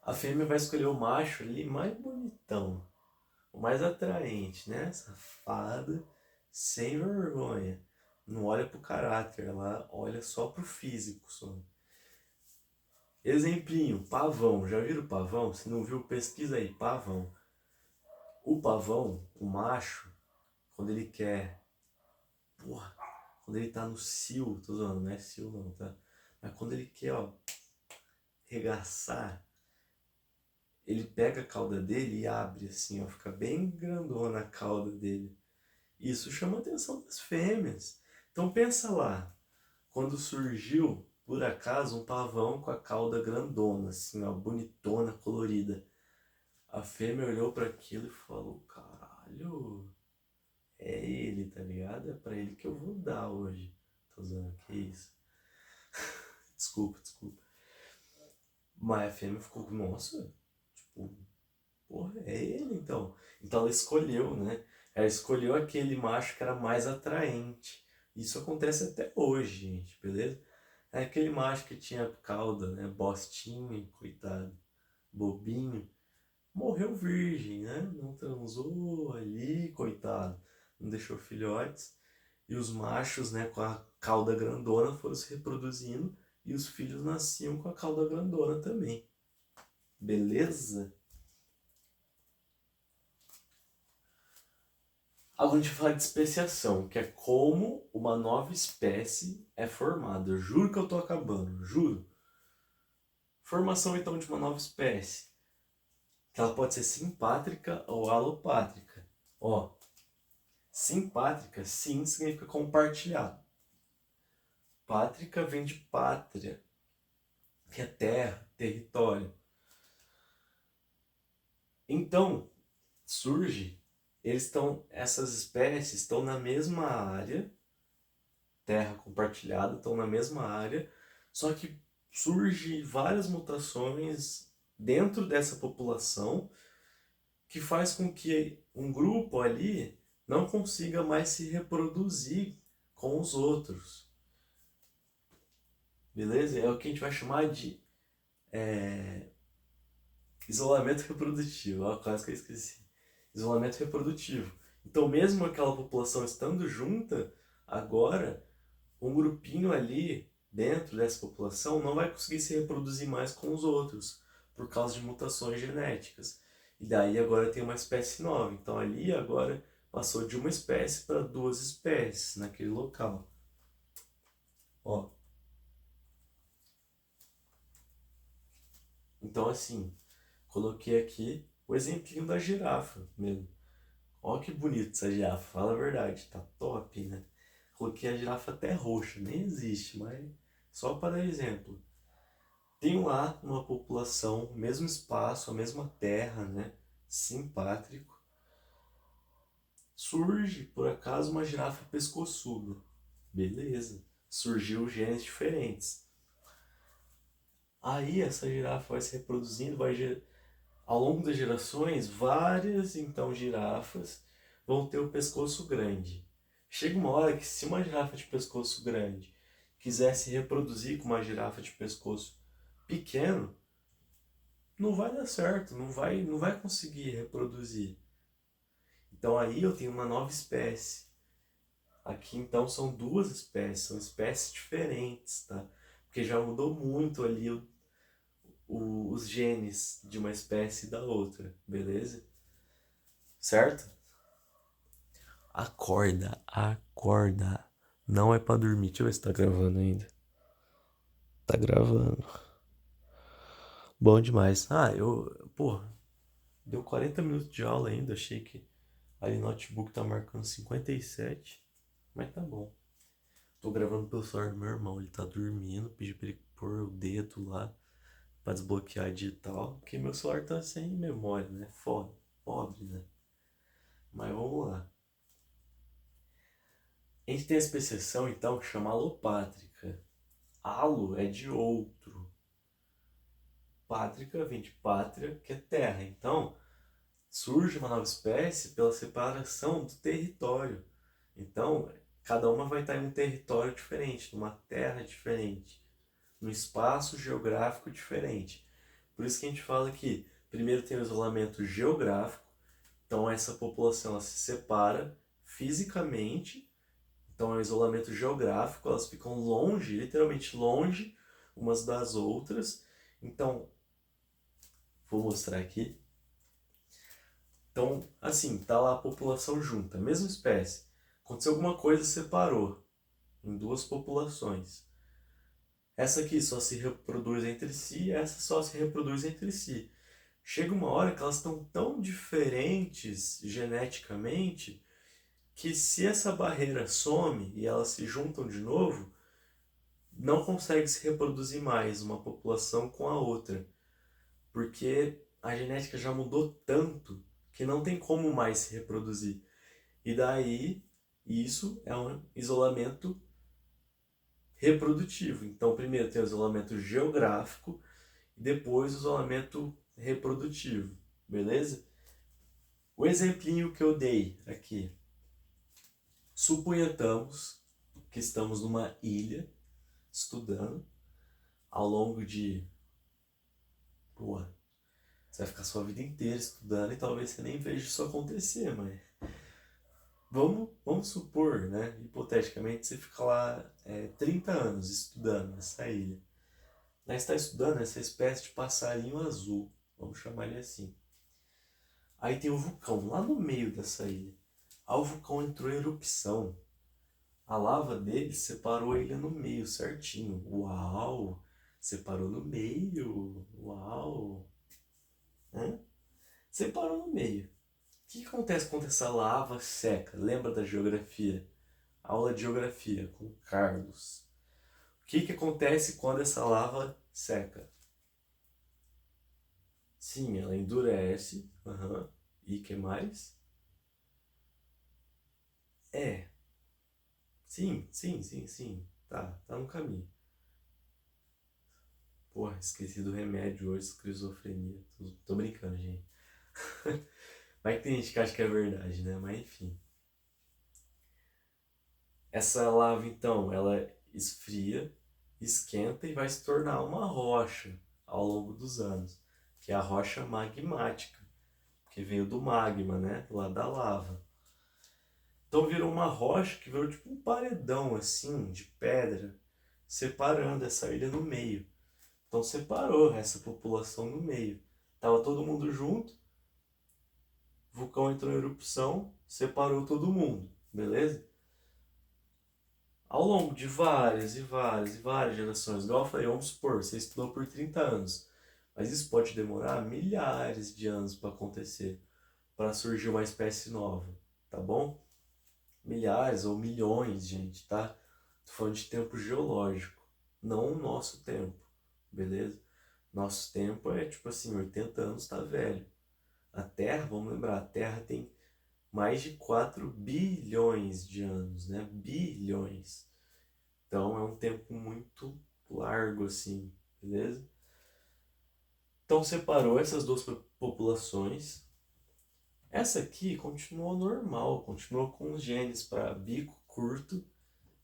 a fêmea vai escolher o macho ali mais bonitão, o mais atraente, né? Safada, sem vergonha. Não olha pro caráter, ela olha só pro físico. Só. Exemplinho, pavão. Já viram pavão? Se não viu, pesquisa aí, pavão. O pavão, o macho, quando ele quer... Porra, quando ele tá no cio, tô zoando, não é cio não, tá? Mas quando ele quer, ó, regaçar, ele pega a cauda dele e abre assim, ó, fica bem grandona a cauda dele. Isso chama a atenção das fêmeas. Então pensa lá, quando surgiu, por acaso, um pavão com a cauda grandona, assim, ó, bonitona, colorida. A fêmea olhou para aquilo e falou, caralho, é ele, tá ligado? É pra ele que eu vou dar hoje. Tô usando, que isso? Desculpa. Mas a fêmea ficou, nossa, tipo, porra, é ele então. Então ela escolheu, né? Ela escolheu aquele macho que era mais atraente. Isso acontece até hoje, gente, beleza? É aquele macho que tinha cauda, né? Bostinho, coitado, bobinho. Morreu virgem, né? Não transou ali, coitado. Não deixou filhotes. E os machos, né, com a cauda grandona foram se reproduzindo. E os filhos nasciam com a cauda grandona também. Beleza? Agora a gente vai falar de especiação, que é como uma nova espécie é formada. Eu juro que eu tô acabando, juro. Formação então de uma nova espécie. Que ela pode ser simpátrica ou alopátrica. Ó, simpátrica, sim, significa compartilhado. Pátrica vem de pátria, que é terra, território. Então, surge, essas espécies estão na mesma área, terra compartilhada, estão na mesma área, só que surge várias mutações dentro dessa população que faz com que um grupo ali não consiga mais se reproduzir com os outros. Beleza? É o que a gente vai chamar de isolamento reprodutivo. Ó, quase que eu esqueci. Isolamento reprodutivo. Então, mesmo aquela população estando junta, agora um grupinho ali dentro dessa população não vai conseguir se reproduzir mais com os outros por causa de mutações genéticas. E daí agora tem uma espécie nova. Então ali agora passou de uma espécie para duas espécies naquele local. Ó. Então assim, coloquei aqui o exemplinho da girafa mesmo. Ó que bonito essa girafa, fala a verdade, tá top, né? Coloquei a girafa até roxa, nem existe, mas só para dar exemplo. Tem lá uma população, mesmo espaço, a mesma terra, né? Simpátrico. Surge, por acaso, uma girafa pescoçuda. Beleza. Surgiu genes diferentes. Aí essa girafa vai se reproduzindo, ao longo das gerações, várias então girafas vão ter o pescoço grande. Chega uma hora que se uma girafa de pescoço grande quiser se reproduzir com uma girafa de pescoço pequeno, não vai dar certo, não vai conseguir reproduzir. Então aí eu tenho uma nova espécie. Aqui então são duas espécies, são espécies diferentes, tá? Porque já mudou muito ali os genes de uma espécie e da outra, beleza? Certo? Acorda, acorda. Não é pra dormir. Deixa eu ver se tá gravando ainda. Tá gravando. Bom demais. Pô, deu 40 minutos de aula ainda. Achei que ali no notebook tá marcando 57. Mas tá bom. Tô gravando pelo celular do meu irmão. Ele tá dormindo. Pedi pra ele pôr o dedo lá pra desbloquear a digital. Porque meu celular tá sem memória, né? Foda. Pobre, né? Mas vamos lá. A gente tem essa especiação, então, que chama alopátrica. Alo é de outro. Pátrica vem de pátria, que é terra. Então, surge uma nova espécie pela separação do território. Então, cada uma vai estar em um território diferente, numa terra diferente, num espaço geográfico diferente. Por isso que a gente fala que primeiro tem o isolamento geográfico, então essa população ela se separa fisicamente, então é o isolamento geográfico, elas ficam longe, literalmente longe umas das outras. Então, vou mostrar aqui. Então, assim, tá lá a população junta, mesma espécie. Aconteceu alguma coisa, separou em duas populações. Essa aqui só se reproduz entre si, essa só se reproduz entre si. Chega uma hora que elas estão tão diferentes geneticamente que se essa barreira some e elas se juntam de novo, não consegue se reproduzir mais uma população com a outra. Porque a genética já mudou tanto que não tem como mais se reproduzir. E daí, isso é um isolamento reprodutivo. Então, primeiro tem o isolamento geográfico e depois o isolamento reprodutivo, beleza? O exemplinho que eu dei aqui. Suponhamos que estamos numa ilha estudando ao longo de... Pô, você vai ficar sua vida inteira estudando e talvez você nem veja isso acontecer, mas... Vamos supor, né? Hipoteticamente, você fica lá 30 anos estudando nessa ilha. Mas está estudando essa espécie de passarinho azul, vamos chamar ele assim. Aí tem um vulcão lá no meio dessa ilha. Aí o vulcão entrou em erupção. A lava dele separou a ilha no meio, certinho. Uau! Separou no meio. Uau! Hã? Separou no meio. O que acontece quando essa lava seca? Lembra da geografia? Aula de geografia com o Carlos. O que acontece quando essa lava seca? Sim, ela endurece. Uhum. E que mais? É. Sim. Tá no caminho. Porra, esqueci do remédio hoje, esquizofrenia. Tô brincando, gente. Vai que tem gente que acha que é verdade, né? Mas enfim. Essa lava, então, ela esfria, esquenta e vai se tornar uma rocha ao longo dos anos, que é a rocha magmática, que veio do magma, né? Lá da lava. Então virou uma rocha que virou tipo um paredão assim, de pedra, separando essa ilha no meio. Então separou essa população no meio. Tava todo mundo junto, o vulcão entrou em erupção, separou todo mundo, beleza? Ao longo de várias gerações, igual eu falei, vamos supor, você estudou por 30 anos, mas isso pode demorar milhares de anos para acontecer, para surgir uma espécie nova, tá bom? Milhares ou milhões, gente, tá? Tô falando de tempo geológico, não o nosso tempo, beleza? Nosso tempo é tipo assim, 80 anos tá velho. A Terra, vamos lembrar, a Terra tem mais de 4 bilhões de anos, né? Bilhões. Então é um tempo muito largo assim, beleza? Então separou essas duas populações. Essa aqui continuou normal, continuou com os genes para bico curto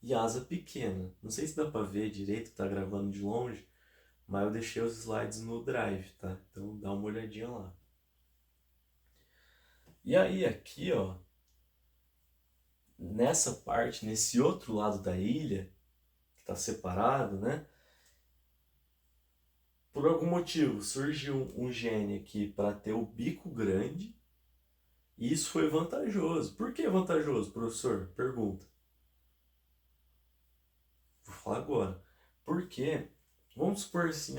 e asa pequena. Não sei se dá para ver direito, tá gravando de longe, Mas eu deixei os slides no Drive, tá? Então dá uma olhadinha lá. E aí aqui, ó, nessa parte, nesse outro lado da ilha, que tá separado, né? Por algum motivo surgiu um gene aqui para ter o bico grande, e isso foi vantajoso. Por que vantajoso, professor? Pergunta. Vou falar agora. Porque, vamos supor assim,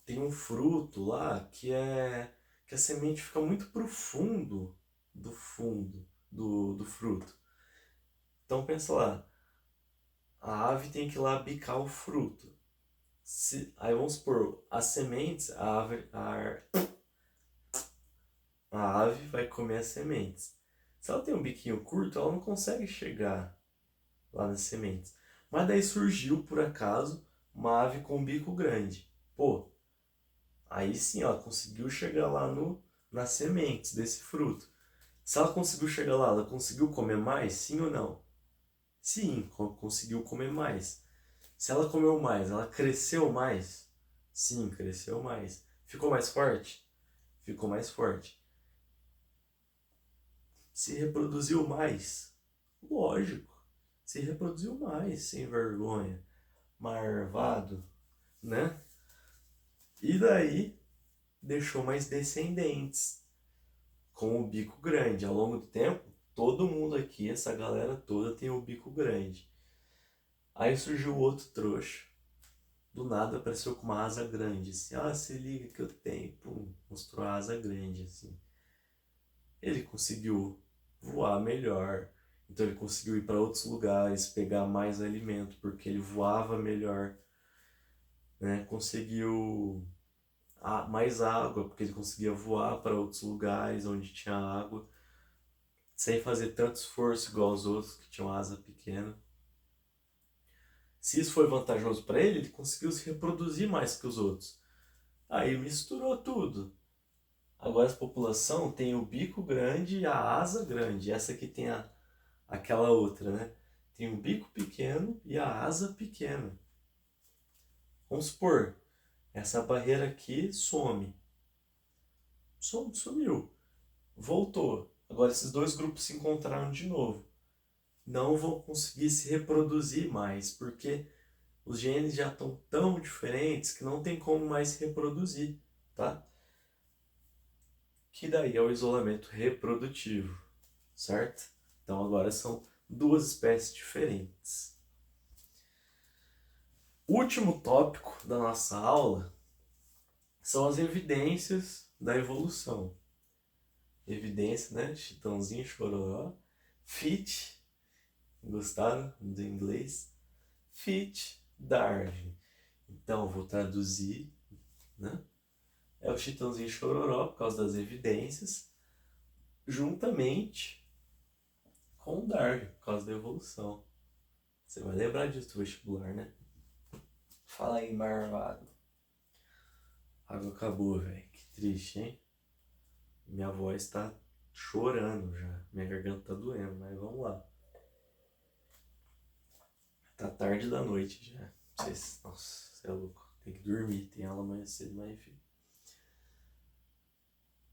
tem um fruto lá que a semente fica muito pro fundo do fruto. Então pensa lá, a ave tem que ir lá bicar o fruto. Aí vamos supor, as sementes, a ave vai comer as sementes. Se ela tem um biquinho curto, ela não consegue chegar lá nas sementes. Mas daí surgiu, por acaso, uma ave com um bico grande. Pô, aí sim ela conseguiu chegar lá nas sementes desse fruto. Se ela conseguiu chegar lá, ela conseguiu comer mais? Sim ou não? Sim, conseguiu comer mais. Se ela comeu mais, ela cresceu mais? Sim, cresceu mais. Ficou mais forte? Ficou mais forte. Se reproduziu mais? Lógico. Se reproduziu mais, sem vergonha. Marvado, né? E daí deixou mais descendentes com o bico grande. Ao longo do tempo, todo mundo aqui, essa galera toda tem o bico grande. Aí surgiu outro trouxa. Do nada apareceu com uma asa grande, assim, se liga que eu tenho. Pum, mostrou a asa grande, assim. Ele conseguiu voar melhor, então ele conseguiu ir para outros lugares, pegar mais alimento, porque ele voava melhor, né? Conseguiu mais água, porque ele conseguia voar para outros lugares onde tinha água, sem fazer tanto esforço igual os outros que tinham asa pequena. Se isso foi vantajoso para ele, ele conseguiu se reproduzir mais que os outros. Aí misturou tudo. Agora a população tem o bico grande e a asa grande. Essa aqui tem aquela outra, né? Tem o bico pequeno e a asa pequena. Vamos supor, essa barreira aqui sumiu, voltou. Agora esses dois grupos se encontraram de novo. Não vão conseguir se reproduzir mais, porque os genes já estão tão diferentes que não tem como mais se reproduzir, tá? Que daí é o isolamento reprodutivo, certo? Então agora são duas espécies diferentes. O último tópico da nossa aula são as evidências da evolução. Evidência, né? Chitãozinho, Chororó. Fit, gostaram do inglês? Fit Darwin. Então, vou traduzir, né? É o Chitãozinho Chororó, por causa das evidências, juntamente com o Darwin, por causa da evolução. Você vai lembrar disso do vestibular, né? Fala aí, marvado. A água acabou, velho. Que triste, hein? Minha voz tá chorando já. Minha garganta tá doendo, mas vamos lá. Tá tarde da noite já. Nossa, você é louco. Tem que dormir. Tem aula amanhã cedo, mas enfim.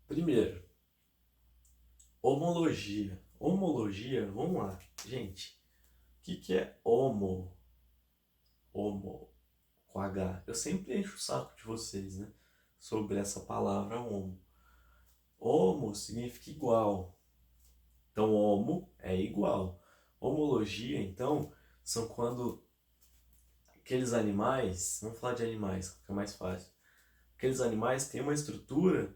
Primeiro, homologia. Homologia, vamos lá. Gente, o que é homo? Homo, com H. Eu sempre encho o saco de vocês, né? Sobre essa palavra homo. Homo significa igual. Então, homo é igual. Homologia, então, são quando aqueles animais, vamos falar de animais, que é mais fácil. Aqueles animais têm uma estrutura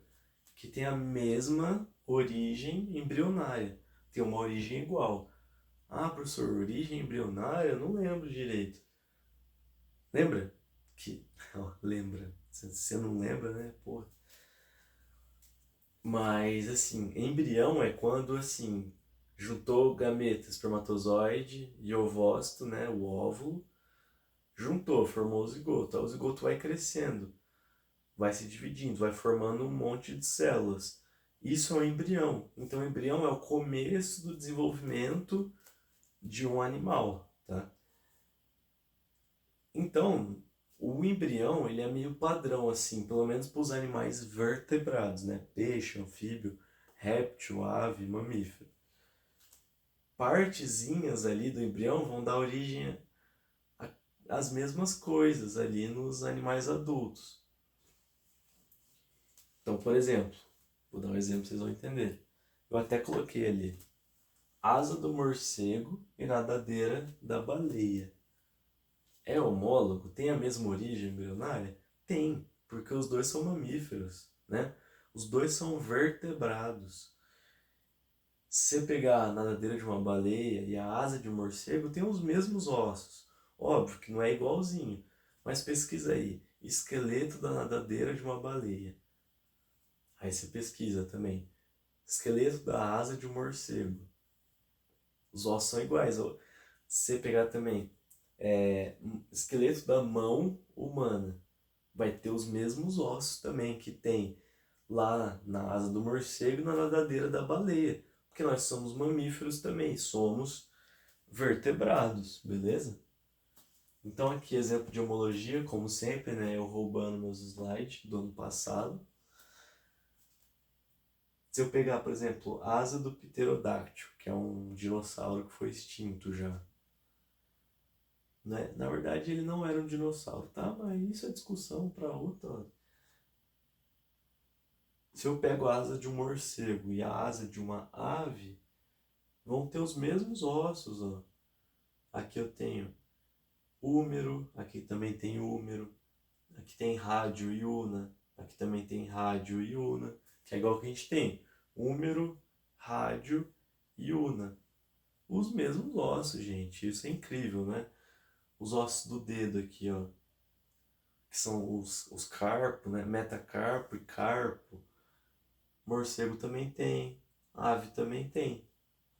que tem a mesma origem embrionária, tem uma origem igual. Professor, origem embrionária? Eu não lembro direito. Lembra? Lembra. Você não lembra, né? Porra. Mas, assim, embrião é quando, assim, juntou gameta, espermatozoide e ovócito, né? O óvulo. Juntou, formou o zigoto. Aí o zigoto vai crescendo, vai se dividindo, vai formando um monte de células. Isso é um embrião. Então, o embrião é o começo do desenvolvimento de um animal, tá? Então, O embrião, ele é meio padrão, assim, pelo menos para os animais vertebrados, né? Peixe, anfíbio, réptil, ave, mamífero. Partezinhas ali do embrião vão dar origem às mesmas coisas ali nos animais adultos. Então, por exemplo, vou dar um exemplo pra vocês vão entender. Eu até coloquei ali asa do morcego e nadadeira da baleia. É homólogo? Tem a mesma origem embrionária? Tem, porque os dois são mamíferos, né? Os dois são vertebrados. Se você pegar a nadadeira de uma baleia e a asa de um morcego, tem os mesmos ossos. Óbvio que não é igualzinho, mas pesquisa aí, esqueleto da nadadeira de uma baleia. Aí você pesquisa também, esqueleto da asa de um morcego. Os ossos são iguais. Ou se você pegar também esqueleto da mão humana, vai ter os mesmos ossos também que tem lá na asa do morcego e na nadadeira da baleia. Porque nós somos mamíferos também, somos vertebrados, beleza? Então aqui exemplo de homologia, como sempre, né? Eu roubando meus slides do ano passado. Se eu pegar, por exemplo, a asa do pterodáctilo, que é um dinossauro que foi extinto já. Né? Na verdade ele não era um dinossauro, tá? Mas isso é discussão para outra. Se eu pego a asa de um morcego e a asa de uma ave, vão ter os mesmos ossos, ó. Aqui eu tenho húmero, aqui também tem húmero, aqui tem rádio e una, aqui também tem rádio e una, que é igual que a gente tem, húmero, rádio e una. Os mesmos ossos, gente, isso é incrível, né? Os ossos do dedo aqui, ó, que são os carpo, né? Metacarpo e carpo. Morcego também tem, ave também tem.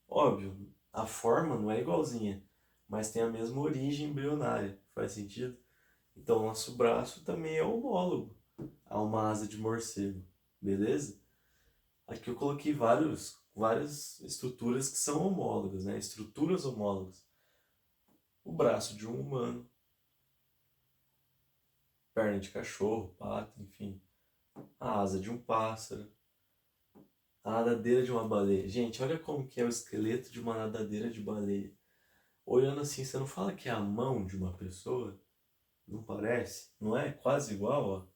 Óbvio, a forma não é igualzinha, mas tem a mesma origem embrionária. Faz sentido? Então, nosso braço também é homólogo a uma asa de morcego, beleza? Aqui eu coloquei várias estruturas que são homólogas, né? Estruturas homólogas. O braço de um humano, perna de cachorro, pata, enfim. A asa de um pássaro, a nadadeira de uma baleia. Gente, olha como que é o esqueleto de uma nadadeira de baleia. Olhando assim, você não fala que é a mão de uma pessoa? Não parece? Não é quase igual, ó?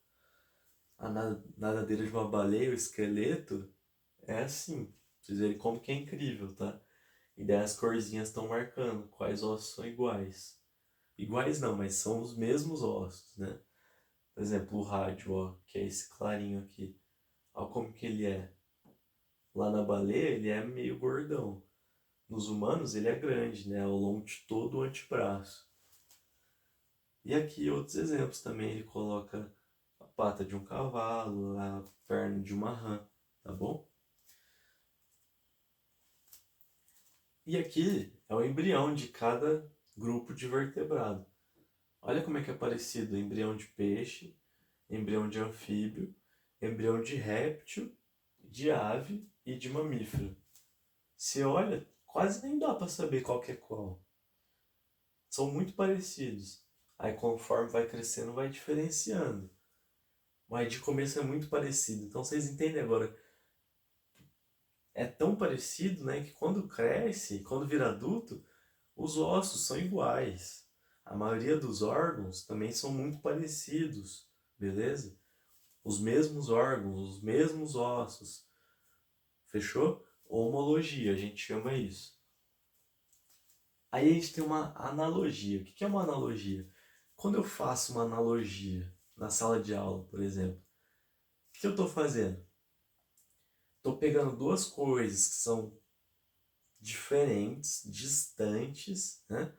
A nadadeira de uma baleia, o esqueleto, é assim. Pra vocês verem como que é incrível, tá? E daí as corzinhas estão marcando quais ossos são iguais. Iguais não, mas são os mesmos ossos, né? Por exemplo, o rádio, ó, que é esse clarinho aqui. Olha como que ele é. Lá na baleia ele é meio gordão. Nos humanos ele é grande, né? Ao longo de todo o antebraço. E aqui outros exemplos também. Ele coloca a pata de um cavalo, a perna de uma rã, tá bom? E aqui é o embrião de cada grupo de vertebrado. Olha como é que é parecido: embrião de peixe, embrião de anfíbio, embrião de réptil, de ave e de mamífero. Se olha, quase nem dá para saber qual que é qual. São muito parecidos. Aí conforme vai crescendo, vai diferenciando. Mas de começo é muito parecido. Então vocês entendem agora. É tão parecido, né, que quando cresce, quando vira adulto, os ossos são iguais. A maioria dos órgãos também são muito parecidos, beleza? Os mesmos órgãos, os mesmos ossos. Fechou? Homologia, a gente chama isso. Aí a gente tem uma analogia. O que é uma analogia? Quando eu faço uma analogia na sala de aula, por exemplo, o que eu estou fazendo? Estou pegando duas coisas que são diferentes, distantes, né?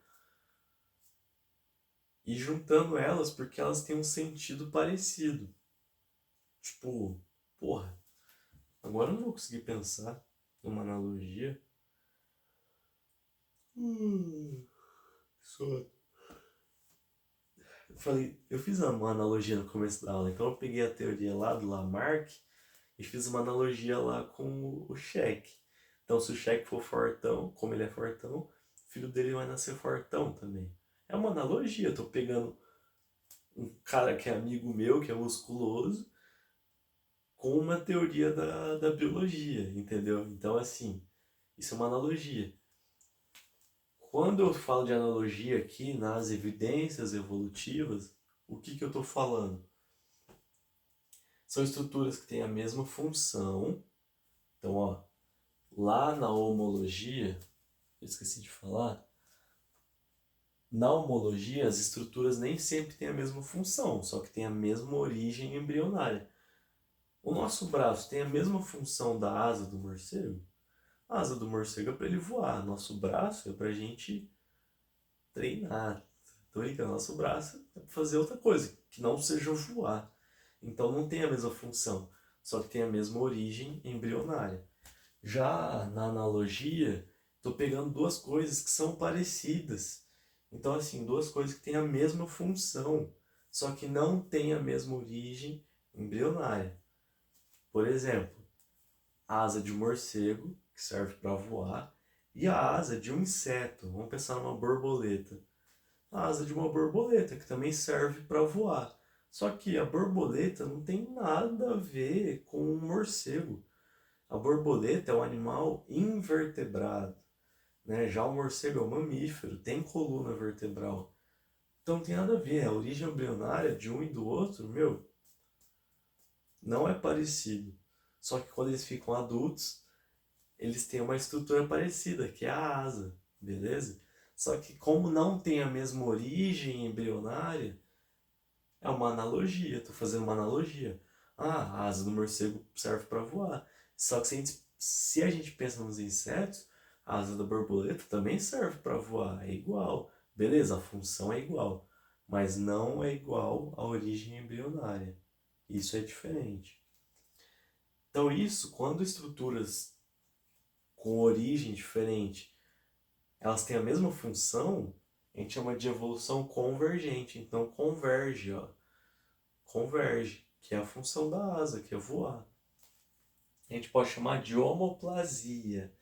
E juntando elas porque elas têm um sentido parecido. Tipo, porra, agora eu não vou conseguir pensar numa analogia. Só. Eu falei, eu fiz uma analogia no começo da aula, então eu peguei a teoria lá do Lamarck e fiz uma analogia lá com o cheque. Então, se o cheque for fortão, como ele é fortão, o filho dele vai nascer fortão também. É uma analogia, eu tô pegando um cara que é amigo meu, que é musculoso, com uma teoria da biologia, entendeu? Então, assim, isso é uma analogia. Quando eu falo de analogia aqui nas evidências evolutivas, o que eu estou falando? São estruturas que têm a mesma função. Então, ó, lá na homologia, eu esqueci de falar, na homologia as estruturas nem sempre têm a mesma função, só que têm a mesma origem embrionária. O nosso braço tem a mesma função da asa do morcego? A asa do morcego é para ele voar, nosso braço é para a gente treinar. Tô brincando, nosso braço é para fazer outra coisa, que não seja voar. Então não tem a mesma função, só que tem a mesma origem embrionária. Já na analogia, estou pegando duas coisas que são parecidas. Então, assim, duas coisas que têm a mesma função, só que não têm a mesma origem embrionária. Por exemplo, a asa de um morcego, que serve para voar, e a asa de um inseto. Vamos pensar numa borboleta. A asa de uma borboleta, que também serve para voar. Só que a borboleta não tem nada a ver com um morcego. A borboleta é um animal invertebrado, né? Já o morcego é um mamífero, tem coluna vertebral. Então não tem nada a ver. A origem embrionária de um e do outro, meu, não é parecido. Só que quando eles ficam adultos, eles têm uma estrutura parecida, que é a asa, beleza? Só que como não tem a mesma origem embrionária, é uma analogia, estou fazendo uma analogia. Ah, a asa do morcego serve para voar. Só que se a gente pensa nos insetos, a asa da borboleta também serve para voar, é igual. Beleza, a função é igual, mas não é igual à origem embrionária. Isso é diferente. Então isso, quando estruturas com origem diferente, elas têm a mesma função, a gente chama de evolução convergente. Então converge, ó. Converge, que é a função da asa, que é voar. A gente pode chamar de homoplasia.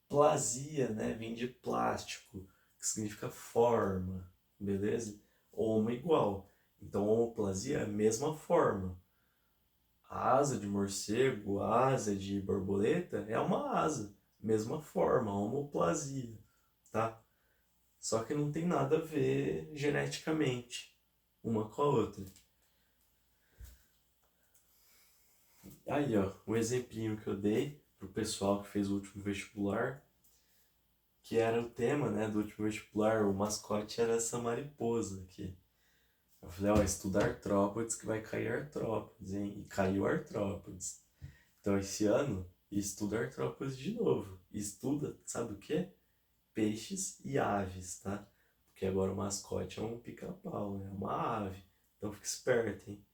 Plasia, né, vem de plástico, que significa forma, beleza? Homo igual. Então, homoplasia é a mesma forma. A asa de morcego, a asa de borboleta é uma asa, mesma forma, homoplasia, tá? Só que não tem nada a ver geneticamente uma com a outra. Aí, ó, um exemplinho que eu dei pro pessoal que fez o último vestibular, que era o tema, né, do último vestibular, o mascote era essa mariposa aqui. Eu falei, ó, estuda artrópodes que vai cair artrópodes, hein? E caiu artrópodes. Então esse ano, estuda artrópodes de novo. Estuda, sabe o quê? Peixes e aves, tá? Porque agora o mascote é um pica-pau, né? É uma ave. Então fica esperto, hein?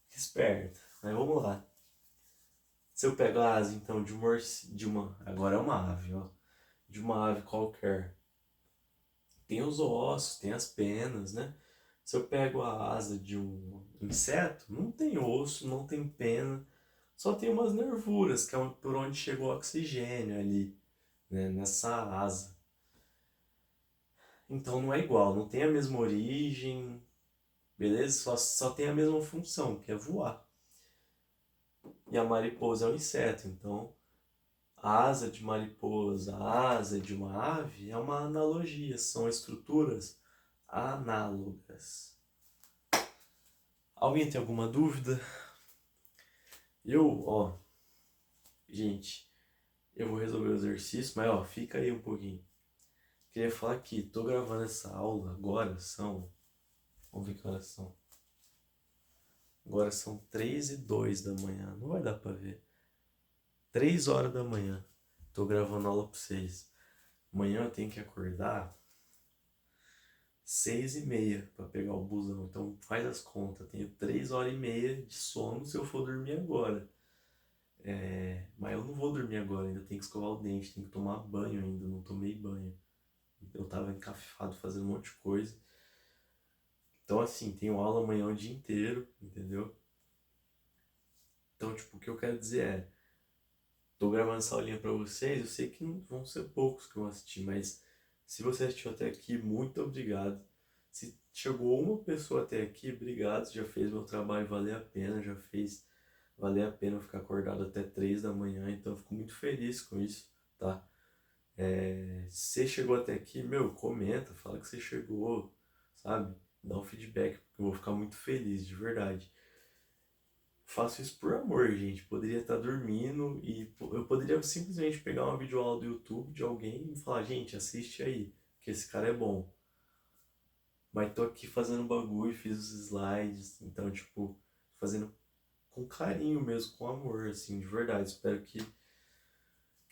Fica esperto. Mas vamos lá. Se eu pego a asa, então, de uma... Agora é uma ave, ó. De uma ave qualquer. Tem os ossos, tem as penas, né? Se eu pego a asa de um inseto, não tem osso, não tem pena, só tem umas nervuras, que é por onde chegou o oxigênio ali, né? Nessa asa. Então não é igual, não tem a mesma origem, beleza? Só tem a mesma função, que é voar. E a mariposa é um inseto, então a asa de mariposa, a asa de uma ave é uma analogia, são estruturas análogas. Alguém tem alguma dúvida? Ó, gente, eu vou resolver o exercício, mas ó, fica aí um pouquinho. Queria falar que tô gravando essa aula agora, vamos ver que horas são. Agora são 3:02 da manhã, não vai dar pra ver. 3 horas da manhã, tô gravando aula pra vocês. Amanhã eu tenho que acordar 6:30 pra pegar o busão, então faz as contas, tenho 3 horas e meia de sono se eu for dormir agora. Mas eu não vou dormir agora, ainda tenho que escovar o dente, tenho que tomar banho ainda, não tomei banho. Eu tava encafifado fazendo um monte de coisa. Então, assim, tenho aula amanhã o dia inteiro, entendeu? Então, tipo, o que eu quero dizer é: tô gravando essa aulinha pra vocês, eu sei que não vão ser poucos que vão assistir, mas se você assistiu até aqui, muito obrigado. Se chegou uma pessoa até aqui, obrigado, já fez meu trabalho valer a pena, já fez valer a pena eu ficar acordado até 3 da manhã, então eu fico muito feliz com isso, tá? Se você chegou até aqui, meu, comenta, fala que você chegou, sabe? Dá um feedback, porque eu vou ficar muito feliz, de verdade. Faço isso por amor, gente. Poderia estar dormindo e eu poderia simplesmente pegar uma videoaula do YouTube de alguém e falar, gente, assiste aí, que esse cara é bom. Mas tô aqui fazendo bagulho, fiz os slides, então, tipo, fazendo com carinho mesmo, com amor, assim, de verdade. Espero que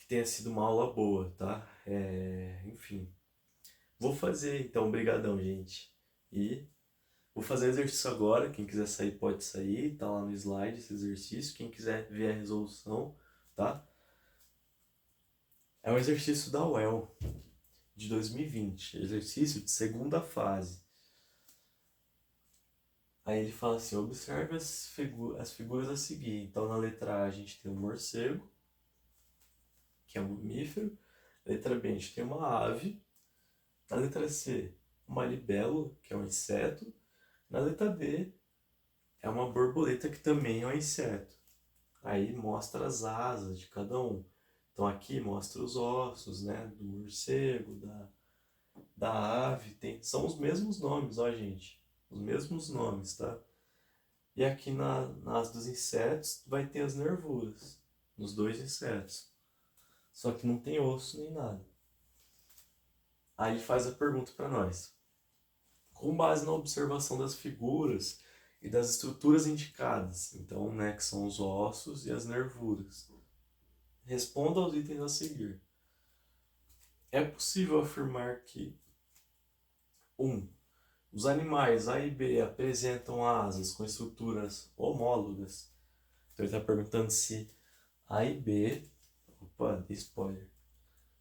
tenha sido uma aula boa, tá? Enfim. Vou fazer, então, brigadão, gente. E vou fazer o exercício agora. Quem quiser sair, pode sair. Tá lá no slide esse exercício. Quem quiser ver a resolução, tá? É um exercício da UEL de 2020. Exercício de segunda fase. Aí ele fala assim, observe as figuras a seguir. Então, na letra A, a gente tem um morcego, que é um mamífero. Na letra B, a gente tem uma ave. Na letra C, uma libelo, que é um inseto. Na letra D, é uma borboleta, que também é um inseto. Aí mostra as asas de cada um. Então aqui mostra os ossos, né, do morcego, da ave. São os mesmos nomes, ó, gente. Os mesmos nomes, tá? E aqui nas dos insetos vai ter as nervuras, nos dois insetos. Só que não tem osso nem nada. Aí ele faz a pergunta para nós. Com base na observação das figuras e das estruturas indicadas, então, né, que são os ossos e as nervuras, responda aos itens a seguir. É possível afirmar que 1. Os animais A e B apresentam asas com estruturas homólogas. Então ele está perguntando se A e B... Opa, dei spoiler.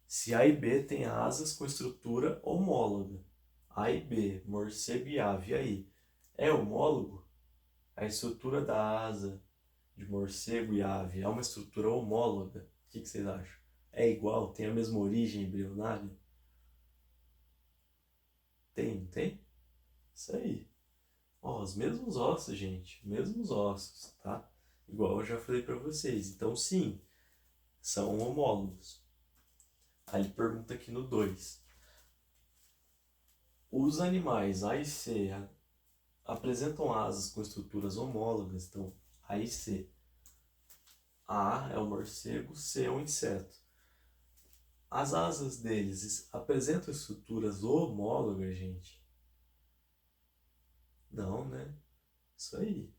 Se A e B têm asas com estrutura homóloga. A e B, morcego e ave. E aí? É homólogo? A estrutura da asa de morcego e ave é uma estrutura homóloga? O que vocês acham? É igual? Tem a mesma origem embrionária? Tem, não tem? Isso aí. Ó, os mesmos ossos, gente. Mesmos ossos, tá? Igual eu já falei pra vocês. Então, sim, são homólogos. Aí ele pergunta aqui no 2. Os animais A e C apresentam asas com estruturas homólogas. Então, A e C. A é o morcego, C é o inseto. As asas deles apresentam estruturas homólogas, gente? Não, né? Isso aí.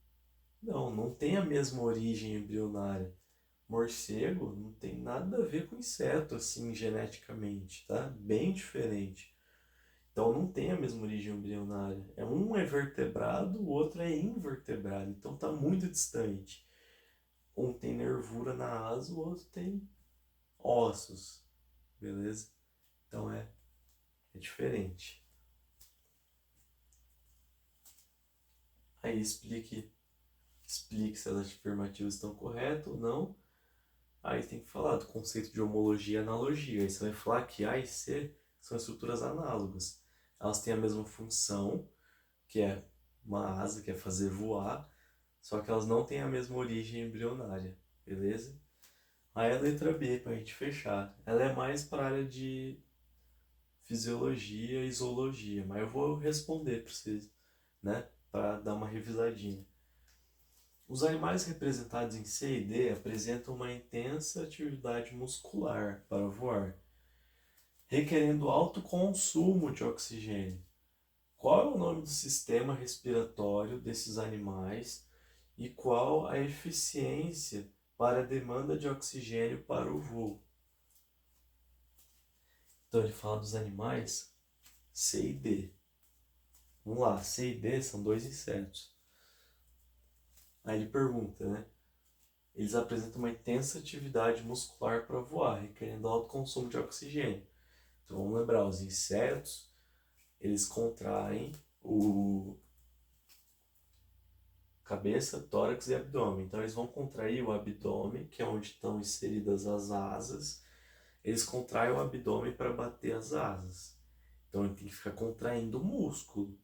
Não, não tem a mesma origem embrionária. Morcego não tem nada a ver com inseto, assim, geneticamente, tá? Bem diferente. Então não tem a mesma origem embrionária. Um é vertebrado, o outro é invertebrado. Então tá muito distante. Um tem nervura na asa, o outro tem ossos, beleza? Então é diferente. Aí explique se as afirmativas estão corretas ou não. Aí tem que falar do conceito de homologia e analogia. Aí você vai falar que A e C são estruturas análogas. Elas têm a mesma função, que é uma asa, que é fazer voar, só que elas não têm a mesma origem embrionária, beleza? Aí a letra B, pra gente fechar. Ela é mais para a área de fisiologia e zoologia, mas eu vou responder para vocês, né? Para dar uma revisadinha. Os animais representados em C e D apresentam uma intensa atividade muscular para voar, requerendo alto consumo de oxigênio. Qual é o nome do sistema respiratório desses animais e qual a eficiência para a demanda de oxigênio para o voo? Então ele fala dos animais C e D. Vamos lá, C e D são dois insetos. Aí ele pergunta, né? Eles apresentam uma intensa atividade muscular para voar, requerendo alto consumo de oxigênio. Então vamos lembrar, os insetos, eles contraem o cabeça, tórax e abdômen. Então eles vão contrair o abdômen, que é onde estão inseridas as asas. Eles contraem o abdômen para bater as asas. Então ele tem que ficar contraindo o músculo.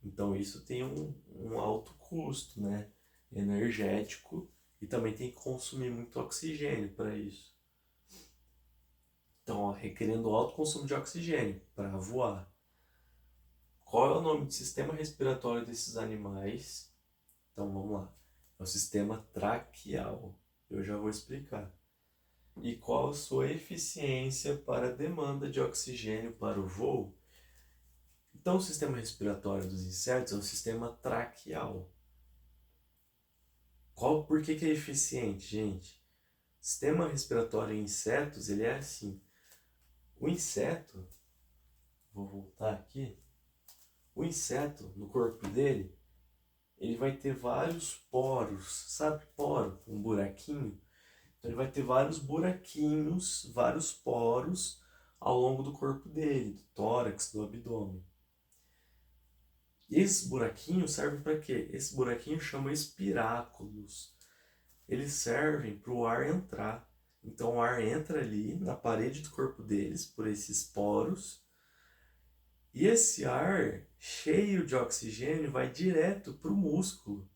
Então isso tem um alto custo, né? Energético, e também tem que consumir muito oxigênio para isso. Então, ó, requerendo alto consumo de oxigênio para voar. Qual é o nome do sistema respiratório desses animais? Então vamos lá. É o sistema traqueal. Eu já vou explicar. E qual a sua eficiência para a demanda de oxigênio para o voo? Então, o sistema respiratório dos insetos é o sistema traqueal. Por que é eficiente, gente? O sistema respiratório em insetos, ele é assim. O inseto, vou voltar aqui. O inseto, no corpo dele, ele vai ter vários poros. Sabe poro? Um buraquinho? Então, ele vai ter vários buraquinhos, vários poros ao longo do corpo dele, do tórax, do abdômen. E esses buraquinhos servem para quê? Esse buraquinho chama espiráculos. Eles servem para o ar entrar. Então o ar entra ali na parede do corpo deles, por esses poros, e esse ar cheio de oxigênio vai direto para o músculo.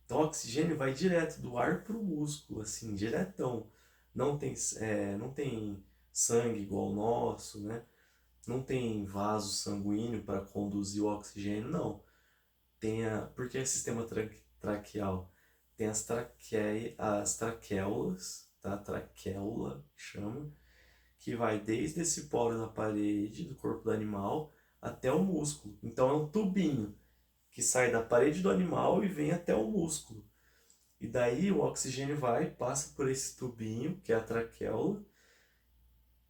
Então o oxigênio vai direto do ar para o músculo, assim, diretão. Não tem sangue igual o nosso, né? Não tem vaso sanguíneo para conduzir o oxigênio, não. Porque é sistema traqueal. Tem as traquéolas, tá? Traqueula, chama, que vai desde esse poro na parede do corpo do animal até o músculo. Então é um tubinho que sai da parede do animal e vem até o músculo. E daí o oxigênio passa por esse tubinho, que é a traqueula,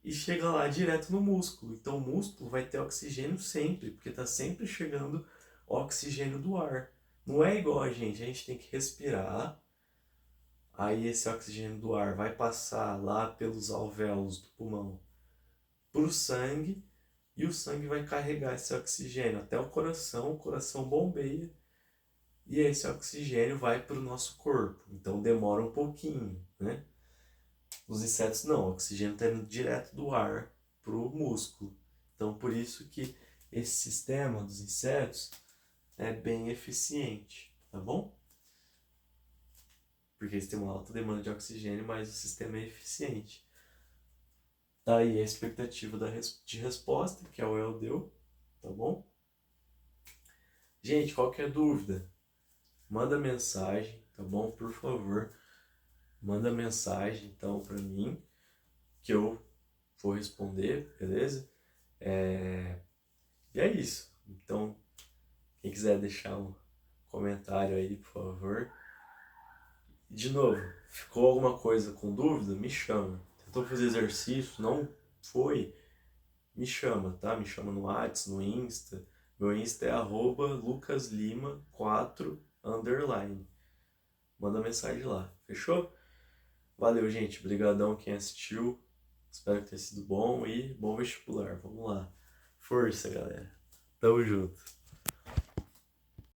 e chega lá direto no músculo. Então o músculo vai ter oxigênio sempre, porque está sempre chegando oxigênio do ar. Não é igual a gente tem que respirar, aí esse oxigênio do ar vai passar lá pelos alvéolos do pulmão para o sangue, e o sangue vai carregar esse oxigênio até o coração bombeia, e esse oxigênio vai para o nosso corpo. Então demora um pouquinho, né? Os insetos não, o oxigênio está indo direto do ar para o músculo. Então por isso que esse sistema dos insetos é bem eficiente, tá bom? Porque eles têm uma alta demanda de oxigênio, mas o sistema é eficiente. Tá aí a expectativa de resposta, que a UEL deu, tá bom? Gente, qualquer dúvida, manda mensagem, tá bom? Por favor, manda mensagem então para mim, que eu vou responder, beleza? E é isso. Então, quem quiser deixar um comentário aí, por favor. De novo, ficou alguma coisa com dúvida? Me chama. Tentou fazer exercício? Não foi? Me chama, tá? Me chama no WhatsApp, no Insta. Meu Insta é @lucaslima4_. Manda mensagem lá, fechou? Valeu, gente. Obrigadão quem assistiu. Espero que tenha sido bom e bom vestibular. Vamos lá. Força, galera. Tamo junto.